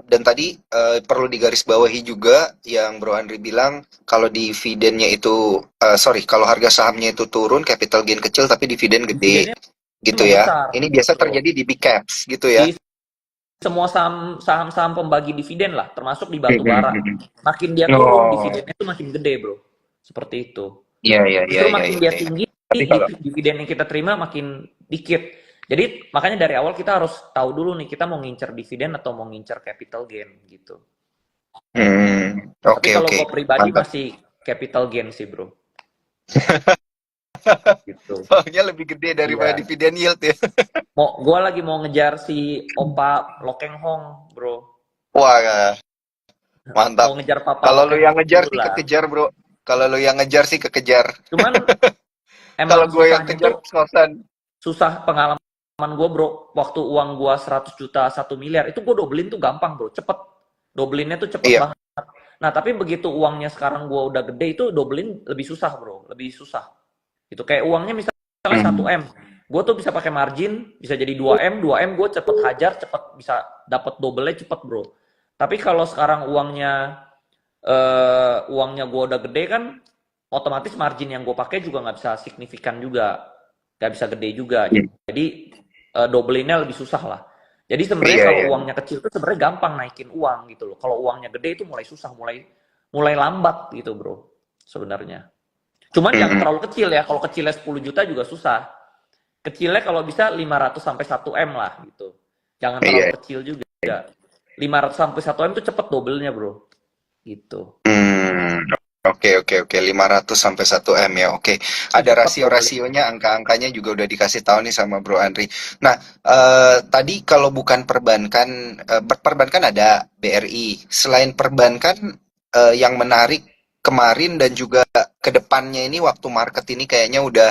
Dan tadi perlu digarisbawahi juga yang Bro Andri bilang kalau dividennya itu, sorry, kalau harga sahamnya itu turun, capital gain kecil tapi dividen gede, Dividennya gitu ya. membesar. Ini biasa Betul. terjadi di big caps, gitu ya. Di semua saham-saham pembagi dividen lah, termasuk di batu Mhm, bara. mhm. Makin dia turun, Oh, dividennya tuh makin gede, Bro. Seperti itu. iya, iya, iya, Justru iya, makin iya, dia iya. tinggi, Tapi kalau dividen yang kita terima makin dikit. Jadi makanya dari awal kita harus tahu dulu nih kita mau ngincer dividen atau mau ngincer capital gain gitu. Tapi Oke, kalau oke. gue pribadi Mantap. masih capital gain sih bro, gitu. Soalnya lebih gede daripada Iya. dividen yield ya. Gue lagi mau ngejar si Opa Lokeng Hong bro. Wah, Mau mantap. ngejar Papa Kalau lu Lokeng yang Hong ngejar dulu sih lah. kekejar, bro. Kalau lu yang ngejar sih kekejar. Cuman Kalau emang gue yang susahnya kejar tuh, kosan. susah pengalaman gue bro. Waktu uang gue 100 juta 1 miliar itu gue dobelin tuh gampang bro, cepet. Dobelinnya tuh cepet Iya. banget. Nah tapi begitu uangnya sekarang gue udah gede itu dobelin lebih susah bro, lebih susah. Itu kayak uangnya misalnya satu Hmm. m gue tuh bisa pakai margin, bisa jadi 2 m gue cepet hajar, cepet bisa dapat double cepet bro. Tapi kalau sekarang uangnya gue udah gede kan, otomatis margin yang gue pakai juga nggak bisa signifikan juga, nggak bisa gede juga. Iya, Jadi doublinnya lebih susah lah. Jadi sebenarnya iya, kalau iya. uangnya kecil tuh sebenarnya gampang naikin uang gitu loh. Kalau uangnya gede itu mulai susah, mulai mulai lambat gitu bro sebenarnya. Cuman jangan Mm-mm. terlalu kecil ya. Kalau kecilnya 10 juta juga susah. Kecilnya kalau bisa 500 sampai 1 M lah gitu. Jangan terlalu Iya. kecil juga. 500 sampai 1 M tuh cepet double-nya bro. Gitu. Hmm. Oke, oke, oke. 500 sampai 1 M ya. Oke. Itu Ada cepet double. rasio-rasionya, angka-angkanya juga udah dikasih tahu nih sama Bro Andri. Nah, tadi kalau bukan perbankan, perbankan ada BRI. Selain perbankan, yang menarik kemarin dan juga ke depannya ini waktu market ini kayaknya udah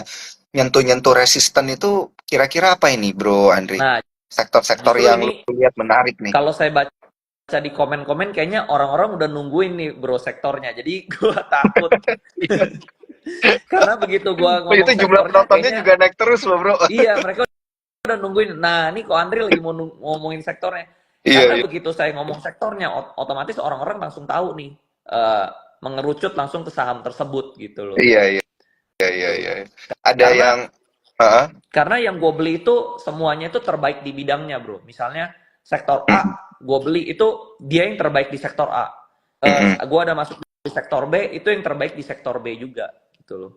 nyentuh-nyentuh resisten itu kira-kira apa ini, Bro Andri? Nah, Sektor-sektor justru yang lu ini lihat menarik nih. kalau saya baca di komen-komen kayaknya orang-orang udah nungguin nih bro sektornya. Jadi gua takut karena begitu gua Oh, itu ngomong jumlah sektornya penontonnya kayaknya juga naik terus loh, Bro. iya mereka udah nungguin. Nah, ini kok Andri lagi mau ngomongin sektornya. Iya, Karena iya. begitu saya ngomong sektornya, otomatis orang-orang langsung tahu nih, eh, mengerucut langsung ke saham tersebut gitu loh. Iya, iya, iya, Tuh. iya. Ada Karena yang heeh, yang gue beli itu semuanya itu terbaik di bidangnya, bro. Misalnya sektor A, gue beli itu dia yang terbaik di sektor A. mhm. Gue ada masuk di sektor B, itu yang terbaik di sektor B juga, gitu loh.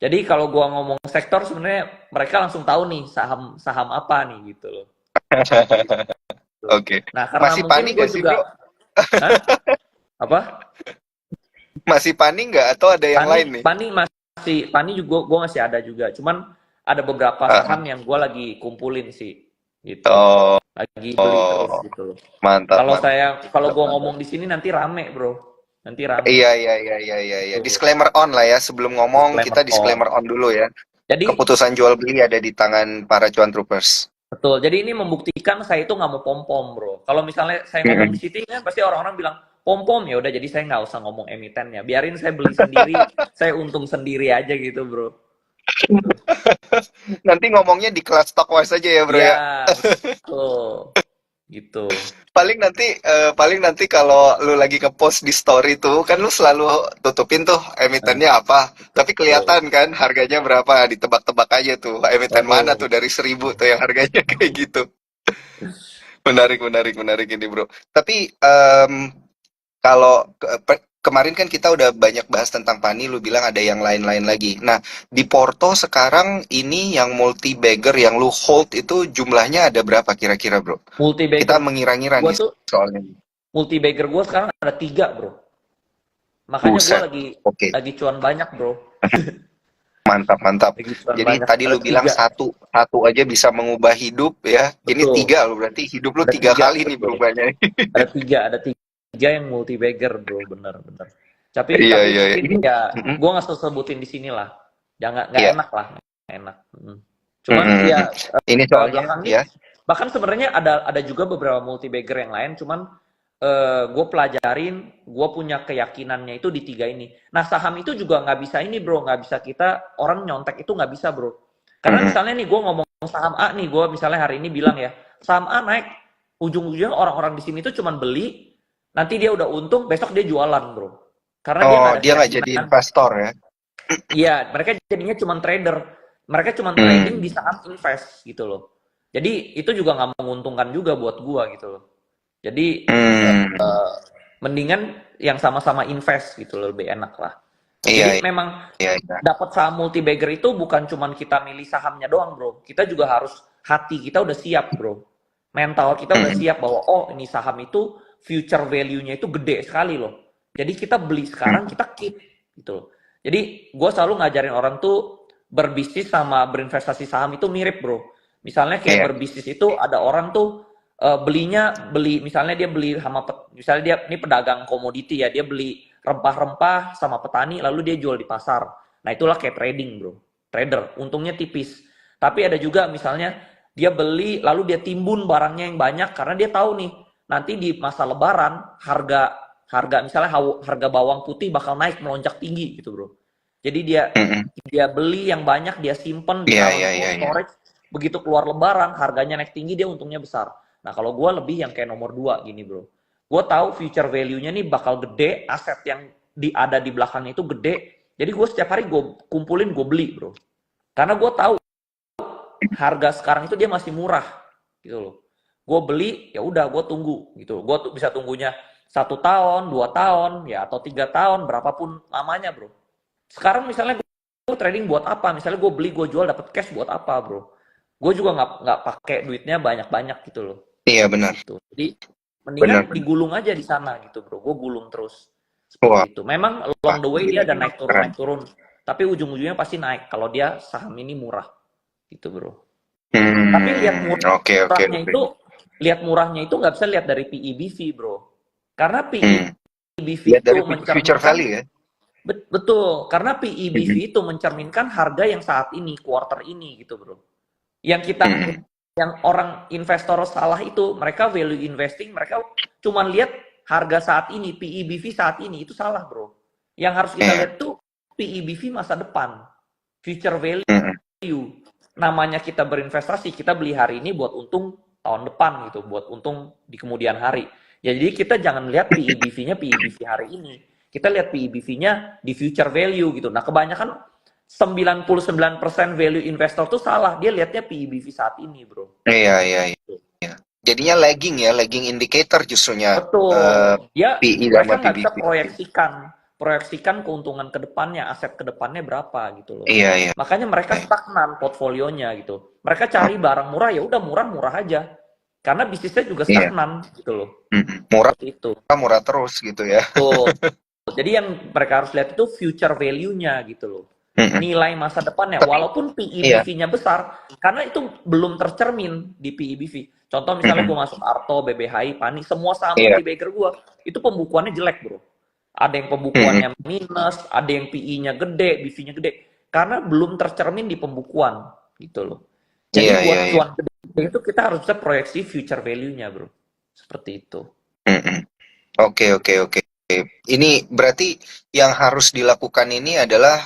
Jadi kalau gue ngomong sektor sebenarnya mereka langsung tahu nih saham saham apa nih gitu loh. Gitu. Oke. Nah karena Masih mungkin panik gue nggak sih, juga, Bro? hah? Apa? Masih panik nggak atau ada yang Pani, lain nih? Pani juga gue masih ada juga. Cuman ada beberapa Heeh. saham yang gue lagi kumpulin sih, gitu. Oh, Lagi beli terus oh, gitu loh. mantap, Kalau mantap, gue mantap. ngomong di sini nanti rame bro, nanti rame. Iya, iya, iya, iya, iya, iya. Tuh, Disclaimer on lah ya. Sebelum ngomong, disclaimer kita on. disclaimer on dulu ya. Jadi Keputusan jual beli ada di tangan para cuan troopers. betul. Jadi ini membuktikan saya itu nggak mau pom pom bro. Kalau misalnya saya ngomong di Mhm. sini kan pasti orang-orang bilang pom pom ya udah. Jadi saya nggak usah ngomong emitennya. Biarin saya beli sendiri, saya untung sendiri aja gitu bro. Tuh. Nanti ngomongnya di kelas Stockwise aja ya, Bro Iya ya. betul. Gitu. Paling nanti kalau lu lagi nge-post di story tuh kan lu selalu tutupin tuh Nah, emitennya apa. Tapi betul. kelihatan kan harganya berapa, ditebak-tebak aja tuh. Emiten mana tuh Betul. dari 1.000 tuh yang harganya kayak gitu. Menarik, menarik, menarik ini, Bro. Tapi kalau kemarin kan kita udah banyak bahas tentang Pani, lu bilang ada yang lain-lain lagi. Nah, di Porto sekarang ini yang multi bagger yang lu hold itu jumlahnya ada berapa kira-kira, Bro? Multi Kita bagger mengira-ngira gue nih tuh, soalnya. multi bagger gue sekarang ada 3 bro. Makanya gue Buset. Oke. lagi cuan banyak bro. Mantap, mantap. Lagi cuan Jadi banyak. tadi Ada lu bilang 3. satu, satu aja bisa mengubah hidup ya. Ini Betul. tiga lo berarti hidup lu Ada tiga 3 kali nih betul. berubahnya. Ada tiga yang multi bagger bro, bener-bener. Iya, Tapi iya, iya. mungkin Ini, ya mm-mm. gue nggak sebutin di sini lah. Jangan nggak Iya. enak lah, nggak enak. Cuman Mm-mm, ya mm-mm. Ini soalnya belakang ini ya. bahkan sebenarnya ada juga beberapa multi bagger yang lain. Cuman gue pelajarin, gue punya keyakinannya itu di 3 ini. Nah saham itu juga nggak bisa ini bro, nggak bisa kita orang nyontek itu nggak bisa bro. Karena Mm-mm. misalnya nih gue ngomong saham A nih, gue misalnya hari ini bilang ya saham A naik, ujung-ujungnya orang-orang di sini tuh cuman beli, nanti dia udah untung, besok dia jualan bro. Karena dia Oh, nggak ada dia nggak jadi keyakinan. investor ya. Iya, mereka jadinya cuma trader. Mereka cuma trading di Hmm. saham invest gitu loh. Jadi itu juga nggak menguntungkan juga buat gua gitu loh. Jadi Hmm. mendingan yang sama-sama invest gitu loh, lebih enak lah. Iya, Jadi memang iya, iya. dapat saham multi bagger itu bukan cuma kita milih sahamnya doang bro. Kita juga harus hati kita udah siap bro. Mental kita udah Mm-mm. siap bahwa oh ini saham itu future value-nya itu gede sekali loh. Jadi kita beli sekarang, kita keep gitu loh. Jadi gue selalu ngajarin orang tuh berbisnis sama berinvestasi saham itu mirip bro. Misalnya kayak Iya. berbisnis itu ada orang tuh beli misalnya dia beli sama misalnya dia ini pedagang komoditi ya, dia beli rempah-rempah sama petani lalu dia jual di pasar. Nah itulah kayak trading bro, trader, untungnya tipis. Tapi ada juga misalnya dia beli lalu dia timbun barangnya yang banyak karena dia tahu nih nanti di masa lebaran harga harga misalnya harga bawang putih bakal naik melonjak tinggi gitu bro. Jadi dia Mm-mm. dia beli yang banyak, dia simpen, Iya, ditaruh iya, di iya, cold iya. storage, begitu keluar lebaran harganya naik tinggi dia untungnya besar. Nah kalau gue lebih yang kayak nomor 2 gini bro, gue tahu future value-nya nih bakal gede, aset yang ada di belakangnya itu gede, jadi gue setiap hari gue kumpulin, gue beli bro, karena gue tahu harga sekarang itu dia masih murah gitu loh. Gue beli ya udah gue tunggu gitu, gue tuh bisa tunggunya 1 tahun 2 tahun ya atau 3 tahun berapapun lamanya bro. Sekarang misalnya gue trading buat apa, misalnya gue beli gue jual dapat cash buat apa bro, gue juga nggak pakai duitnya banyak-banyak gitu loh. Iya, benar. Gitu. Jadi Benar, mendingan benar. digulung aja di sana gitu bro, gue gulung terus Wah, seperti itu. Memang wah, along the way gila, dia ada gila. Keren. naik turun, tapi ujung-ujungnya pasti naik kalau dia saham ini murah gitu bro. Tapi Oke, oke, murahnya oke. itu nggak bisa lihat dari PEBV bro, karena Hmm. PEBV Lihat itu dari future mencerminkan. value ya. Betul, karena PEBV Mhm. itu mencerminkan harga yang saat ini, quarter ini gitu, bro. Yang kita, Mhm. yang orang investor salah itu, mereka value investing, mereka cuma lihat harga saat ini, PEBV saat ini, itu salah, bro. Yang harus kita Iya. lihat tuh PEBV masa depan, future value. Mhm. Namanya kita berinvestasi, kita beli hari ini buat untung tahun depan gitu, buat untung di kemudian hari. Jadi kita jangan lihat PEBV-nya PEBV hari ini. Kita lihat PEBV-nya di future value gitu. Nah, kebanyakan 99% value investor tuh salah. Dia lihatnya PEBV saat ini, bro. Iya, iya, iya. Jadinya lagging ya, lagging indicator justrunya eh, Betul. PI sama Mereka nggak bisa PBV. proyeksikan keuntungan ke depannya, aset ke depannya berapa gitu loh. Iya, iya, Makanya mereka iya. stagnan portfolionya gitu. Mereka Oh, cari barang murah ya udah murah-murah aja. Karena bisnisnya juga iya. stagnan gitu loh. Mhm. Murah, Seperti itu. murah terus gitu ya. Tuh. Jadi yang mereka harus lihat itu future value-nya gitu loh. Mhm. Nilai masa depannya, Tapi walaupun iya. PEBV-nya besar, karena itu belum tercermin di PEBV. Contoh misalnya gue Mhm. masuk Arto, BBHI, PANI, semua saham Iya. multi bagger gue, itu pembukuannya jelek bro. Ada yang Mhm. pembukuannya minus, ada yang PI-nya gede, BV-nya gede. Karena belum tercermin di pembukuan gitu loh. Jadi Iya, iya, buat iya. cuan gede itu kita harus bisa proyeksi future value-nya bro. Seperti itu. Mhm. Oke, oke, oke. Ini berarti yang harus dilakukan ini adalah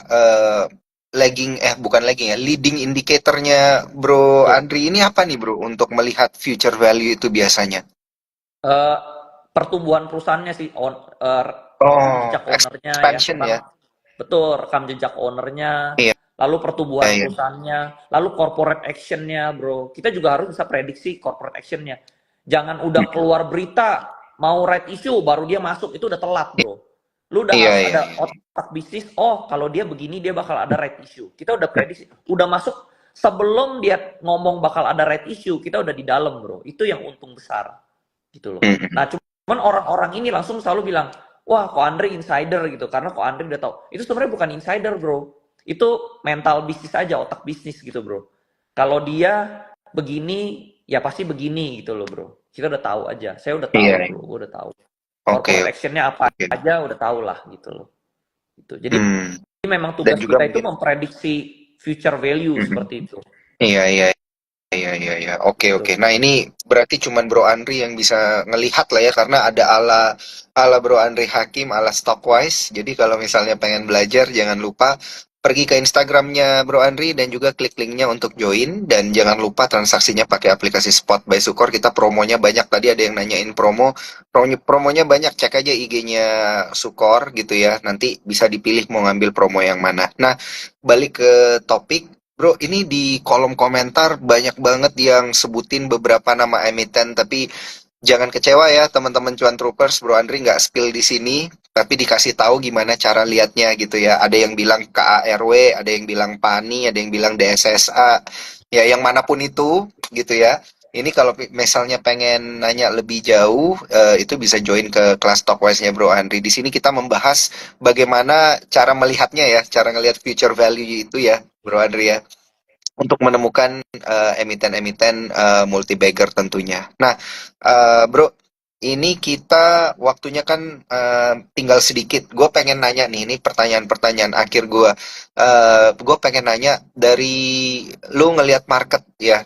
bukan lagging ya, leading indicatornya Bro Tuh. Andri ini apa nih Bro untuk melihat future value itu biasanya? Eh, pertumbuhan perusahaannya sih, rekam Oh, jejak ownernya ya, expansion ya. betul, rekam jejak ownernya, Iya, lalu pertumbuhan iya, iya. perusahaannya, lalu corporate actionnya, bro. Kita juga harus bisa prediksi corporate actionnya. Jangan udah keluar berita mau right issue baru dia masuk, itu udah telat, bro. Lu udah Iya, harus iya, ada iya. otak bisnis. Oh, kalau dia begini dia bakal ada right issue. Kita udah prediksi, udah masuk sebelum dia ngomong bakal ada right issue, kita udah di dalam, bro. Itu yang untung besar, gitu loh. Mhm. Nah, cuman orang-orang ini langsung selalu bilang, wah, kok Andre insider gitu, karena kok Andre udah tahu. Itu sebenarnya bukan insider, bro. Itu mental bisnis aja, otak bisnis gitu, bro. Kalau dia begini, ya pasti begini gitu loh, bro. Kita udah tahu aja. Saya udah tahu, Iya, bro. iya. Gue udah tahu. Oke, Corporate actionnya apa oke. aja udah tahu lah gitu loh. Gitu. Jadi Hmm. memang Dan tugas juga kita itu mungkin. memprediksi future value Mhm. seperti itu. Iya, iya. Iya, iya, iya. Oke, Gitu. oke. Nah, ini berarti cuman Bro Andri yang bisa ngelihat lah ya, karena ada ala ala Bro Andri Hakim, ala Stockwise. Jadi kalau misalnya pengen belajar, jangan lupa pergi ke Instagramnya Bro Andri dan juga klik linknya untuk join. Dan jangan lupa transaksinya pakai aplikasi Spot by Sukor. Kita promonya banyak. Tadi ada yang nanyain promonya banyak. Cek aja IG-nya Sukor gitu ya. Nanti bisa dipilih mau ngambil promo yang mana. Nah, balik ke topik. Bro, ini di kolom komentar banyak banget yang sebutin beberapa nama emiten, tapi jangan kecewa ya teman-teman Cuan Troopers, Bro Andri nggak spill di sini, tapi dikasih tahu gimana cara lihatnya gitu ya. Ada yang bilang KARW, ada yang bilang PANI, ada yang bilang DSSA, ya yang manapun itu gitu ya. Ini kalau misalnya pengen nanya lebih jauh, itu bisa join ke kelas Talkwise-nya Bro Andri. Di sini kita membahas bagaimana cara melihatnya ya, cara ngelihat future value itu ya, Bro Andri ya, untuk menemukan emiten-emiten multi-bagger tentunya. Nah, Bro, ini kita waktunya kan tinggal sedikit. Gue pengen nanya nih, ini pertanyaan-pertanyaan akhir gue. Gue pengen nanya dari lu ngelihat market ya,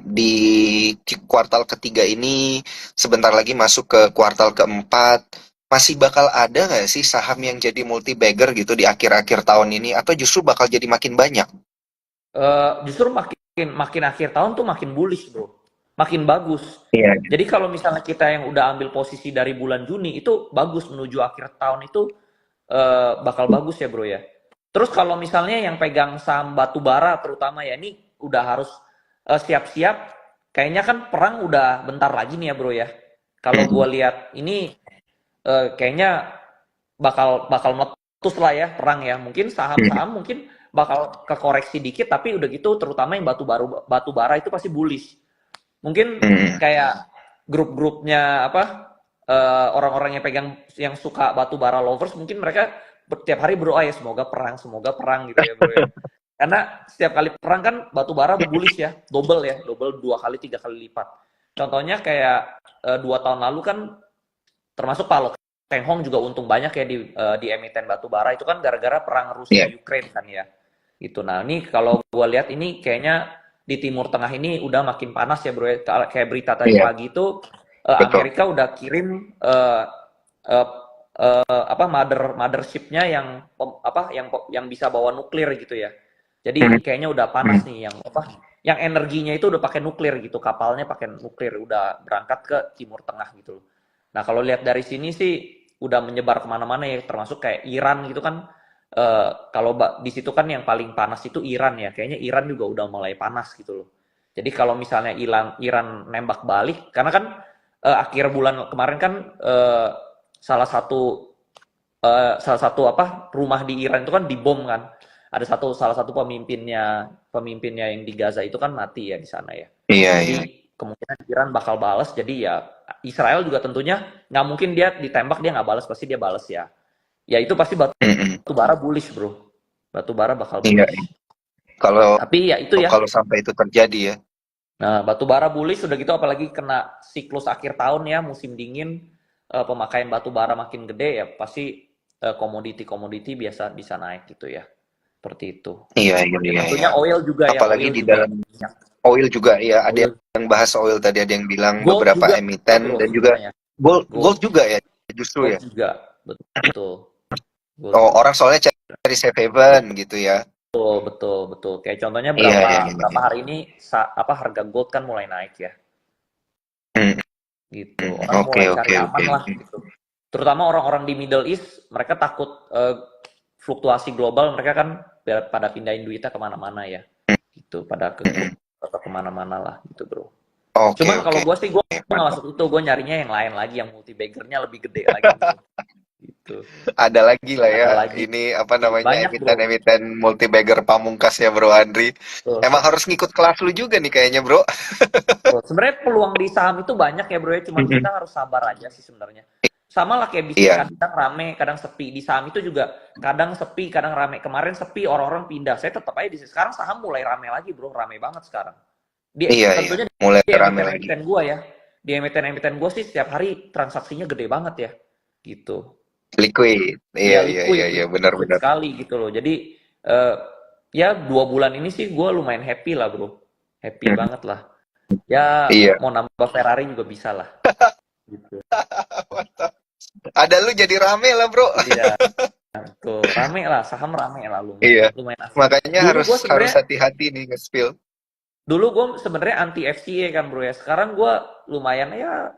di kuartal ketiga ini, sebentar lagi masuk ke kuartal keempat. Masih bakal ada nggak sih saham yang jadi multi-bagger gitu di akhir-akhir tahun ini, atau justru bakal jadi makin banyak? Justru makin makin akhir tahun tuh makin bullish bro, makin bagus. Iya. Jadi kalau misalnya kita yang udah ambil posisi dari bulan Juni itu bagus menuju akhir tahun itu bakal bagus ya bro ya. Terus kalau misalnya yang pegang saham batu bara terutama ya ini udah harus siap-siap. Kayaknya kan perang udah bentar lagi nih ya bro ya. Kalau gue Mm, lihat ini kayaknya bakal bakal meletus lah ya perang ya. Mungkin mm, saham-saham mungkin bakal kekoreksi dikit tapi udah gitu terutama yang batu bara itu pasti bullish. Mungkin mm. kayak grup-grupnya apa orang-orang yang pegang yang suka batu bara lovers mungkin mereka setiap hari berdoa ya semoga perang gitu ya bro ya. Karena setiap kali perang kan batu bara bullish ya, double 2 kali 3 kali lipat. Contohnya kayak 2 tahun lalu kan termasuk Pak Keng Hong juga untung banyak ya di emiten batu bara itu kan gara-gara perang Rusia Iya. Ukraine kan ya. Gitu. Nah, ini kalau gua lihat ini kayaknya di Timur Tengah ini udah makin panas ya, Bro. Ya. Kayak berita tadi Iya, pagi itu betul. Amerika udah kirim uh, apa mothership-nya yang apa yang bisa bawa nuklir gitu ya. Mm, Jadi kayaknya udah panas mm. nih yang apa yang energinya itu udah pakai nuklir gitu, kapalnya pakai nuklir, udah berangkat ke Timur Tengah gitu loh. Nah kalau lihat dari sini sih udah menyebar kemana-mana ya, termasuk kayak Iran gitu kan. Kalau di situ kan yang paling panas itu Iran ya, kayaknya Iran juga udah mulai panas gitu loh. Jadi kalau misalnya Iran nembak balik, karena kan akhir bulan kemarin kan salah satu salah satu apa rumah di Iran itu kan dibom kan. Ada salah satu pemimpinnya yang di Gaza itu kan mati ya di sana ya. Iya, Jadi iya. kemungkinan Iran bakal balas. Jadi ya Israel juga tentunya nggak mungkin dia ditembak dia nggak balas, pasti dia balas ya. Ya itu pasti batu Mm-mm. bara bullish bro. Batu bara bakal Iya, bullish. iya. Kalau Tapi ya itu ya. kalau sampai itu terjadi ya. Nah batu bara bullish sudah gitu apalagi kena siklus akhir tahun ya musim dingin pemakaian batu bara makin gede ya pasti komoditi-komoditi biasa bisa naik gitu ya. Seperti itu. Iya, iya, Ya iya, iya. tentunya oil juga ya, Apalagi oil di juga dalam minyak. oil juga ya, ada Oil, yang bahas oil tadi, ada yang bilang gold beberapa juga emiten bro dan juga sebenarnya. gold Gold, gold juga ya, justru gold ya. juga, betul. Gold Oh, juga. orang soalnya cari safe haven gitu ya. Betul, betul, betul. Kayak contohnya Iya, berapa iya, iya, berapa iya. hari ini apa harga gold kan mulai naik ya, Mm, gitu. mm. Orang Oke, mulai oke, cari oke, aman lah oke. gitu. Terutama orang-orang di Middle East, mereka takut fluktuasi global, mereka kan pada pindahin duitnya kemana-mana ya, gitu. Pada ke gold Mm-mm. atau kemana-mana lah gitu bro. Oke, Cuman kalau oke. gue sih gue nggak Mantap. masuk itu, gue nyarinya yang lain lagi, yang multi baggernya lebih gede lagi bro. Gitu. Ada lagi lah ya, Ada lagi. ini apa namanya, Banyak bro. emiten-emiten multi-bagger pamungkas ya Bro Andri. Tuh, Emang harus ngikut kelas lu juga nih kayaknya Bro. betul. Sebenarnya peluang di saham itu banyak ya bro ya, cuman kita Mm-mm. harus sabar aja sih sebenarnya. Sama lah kayak bisnis, Iya, kadang rame, kadang sepi. Di saham itu juga kadang sepi, kadang rame. Kemarin sepi, orang-orang pindah. Saya tetap aja di sini. Sekarang saham mulai rame lagi bro, rame banget sekarang. iya, iya. Tentunya Mulai di rame lagi. emiten-emiten gua ya. Di emiten-emiten gua sih setiap hari transaksinya gede banget ya. Gitu. Liquid. Iya, Ya iya, iya, liquid, iya, liquid benar-benar. sekali gitu loh. Jadi eh, ya 2 bulan ini sih gue lumayan happy lah bro, happy banget lah. Ya Iya. mau nambah Ferrari juga bisa lah. Gitu. Ada lu jadi rame lah Bro. Iya, tuh rame lah, saham rame lah, lumayan Iya. lumayan asik. Makanya Dulu harus gue harus sebenarnya hati-hati nih nge-spill. dulu gue sebenarnya anti FCA kan bro ya. Sekarang gue lumayan ya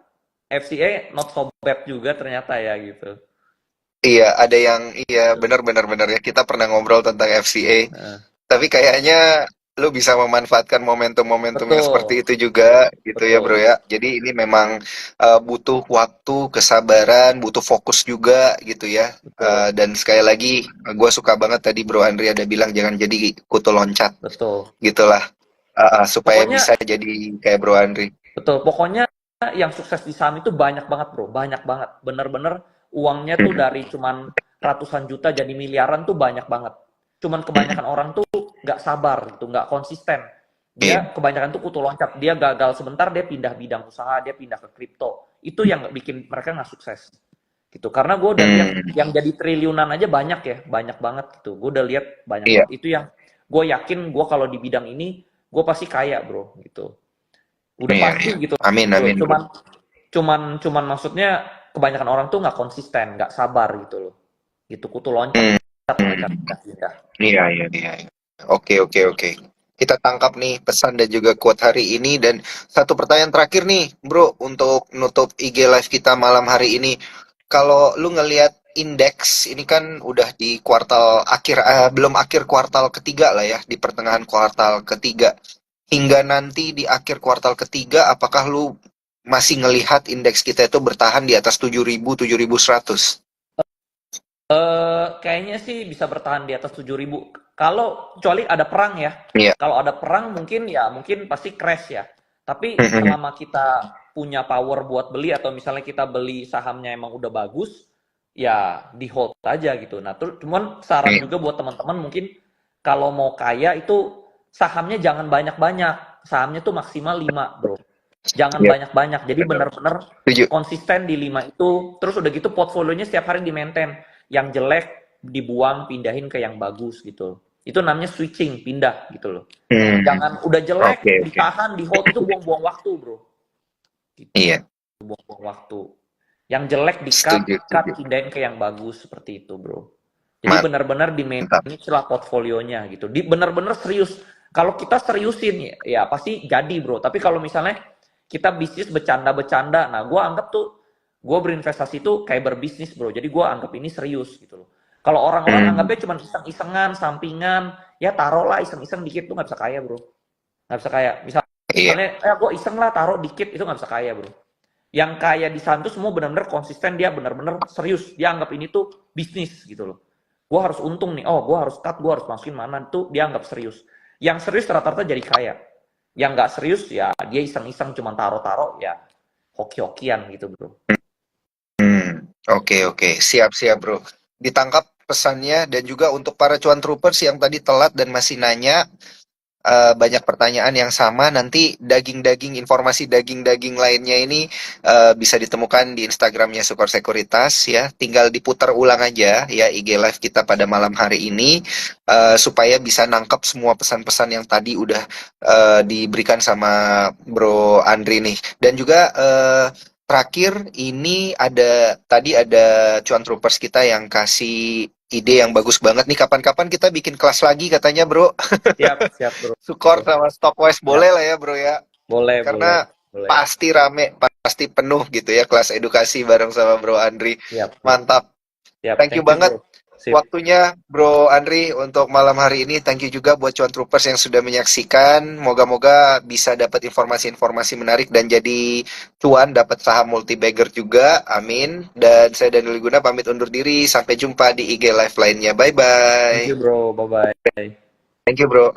FCA not so bad juga ternyata ya gitu. Iya, ada yang iya benar-benar benar ya. Kita pernah ngobrol tentang FCA. Nah, Tapi kayaknya lu bisa memanfaatkan momentum-momentum yang seperti betul, itu juga gitu ya bro betul, ya. Jadi ini memang butuh waktu, kesabaran, butuh fokus juga gitu ya. betul, Dan sekali lagi gue suka banget tadi Bro Andri ada bilang jangan jadi kutu loncat betul. gitulah. supaya Pokoknya bisa jadi kayak Bro Andri. betul, pokoknya yang sukses di saham itu banyak banget bro, banyak banget. Bener-bener uangnya tuh Mm, dari cuman ratusan juta jadi miliaran tuh banyak banget. Cuman kebanyakan orang tuh nggak sabar gitu, nggak konsisten. iya, Dia kebanyakan tuh kutu loncat, dia gagal sebentar, dia pindah bidang usaha, dia pindah ke kripto. Itu yang bikin mereka nggak sukses gitu. Karena gue udah lihat mm, yang jadi triliunan aja banyak ya, banyak banget gitu. Gue udah lihat banyak iya, banget. Itu yang gue yakin gue kalau di bidang ini gue pasti kaya bro gitu. Udah iya, iya. pasti gitu Amin, bro. amin, Bro. Cuman maksudnya kebanyakan orang tuh nggak konsisten, nggak sabar gitu loh. Gitu kutu loncat Mm, mereka mm. pindah-pindah. Iya, iya, iya, iya. Oke, oke, oke. Kita tangkap nih pesan dan juga quote hari ini, dan satu pertanyaan terakhir nih, Bro, untuk nutup IG live kita malam hari ini. Kalau lu ngelihat indeks ini kan udah di kuartal akhir, belum akhir kuartal ketiga lah ya, di pertengahan kuartal ketiga. Hingga nanti di akhir kuartal ketiga, apakah lu masih ngelihat indeks kita itu bertahan di atas 7.100? Kayaknya sih bisa bertahan di atas 7.000. Kalau kecuali ada perang ya. Iya. Kalau ada perang mungkin ya mungkin pasti crash ya. Tapi selama kita punya power buat beli atau misalnya kita beli sahamnya emang udah bagus, ya di hold aja gitu. Nah, cuman saran Iya. juga buat teman-teman mungkin kalau mau kaya itu sahamnya jangan banyak-banyak. Sahamnya tuh maksimal 5 bro. Jangan Iya, banyak-banyak. Jadi benar. benar-benar Setuju. konsisten di 5 itu. Terus udah gitu portfolionya setiap hari di maintain. Yang jelek dibuang, pindahin ke yang bagus gitu. Itu namanya switching, pindah gitu loh. Hmm, Jangan udah jelek, oke, oke. ditahan, di hold itu buang-buang waktu bro. Gitu, Iya, buang-buang waktu. Yang jelek di-cut, setuju, cut, setuju. pindahin ke yang bagus seperti itu bro. Jadi Mantap. benar-benar di manage lah portfolionya gitu. Di benar-benar serius. Kalau kita seriusin ya pasti jadi bro. Tapi kalau misalnya kita bisnis bercanda-bercanda, nah gue anggap tuh gue berinvestasi tuh kayak berbisnis bro. Jadi gue anggap ini serius gitu loh. Kalau orang-orang Hmm, anggapnya cuma iseng-isengan, sampingan, ya taruh lah iseng-iseng dikit tuh nggak bisa kaya bro. Nggak bisa kaya. iya, Misalnya, gue iseng lah taruh dikit itu nggak bisa kaya bro. Yang kaya di saham tuh semua benar-benar konsisten, dia benar-benar serius. Dia anggap ini tuh bisnis gitu loh. Gue harus untung nih, oh gue harus cut, gue harus masukin mana, tuh dia anggap serius. Yang serius rata-rata jadi kaya. Yang nggak serius ya dia iseng-iseng cuma taruh-taruh ya hoki-hokian gitu bro. oke, oke. Siap, siap, bro. Ditangkap pesannya, dan juga untuk para cuan troopers yang tadi telat dan masih nanya, banyak pertanyaan yang sama. Nanti daging-daging, informasi daging-daging lainnya ini bisa ditemukan di Instagramnya Sukor Sekuritas ya. Tinggal diputar ulang aja ya IG live kita pada malam hari ini, supaya bisa nangkep semua pesan-pesan yang tadi udah diberikan sama Bro Andri nih. Dan juga terakhir ini ada cuan troopers kita yang kasih ide yang bagus banget nih. Kapan-kapan kita bikin kelas lagi katanya, Bro. Siap, siap bro. Sukor sama Stockwise Siap. boleh lah ya bro ya, Boleh, boleh, karena boleh. pasti rame, pasti penuh gitu ya kelas edukasi bareng sama Bro Andri. Siap, siap. Mantap, Siap, thank you thank you banget bro. Sip. waktunya Bro Andri untuk malam hari ini. Thank you juga buat cuan troopers yang sudah menyaksikan. Moga-moga bisa dapat informasi-informasi menarik dan jadi cuan, dapat saham multi bagger juga, amin. Dan saya Daniel Guna pamit undur diri, sampai jumpa di IG live lainnya, bye Thank bye. you bro, bye-bye. Thank you bro.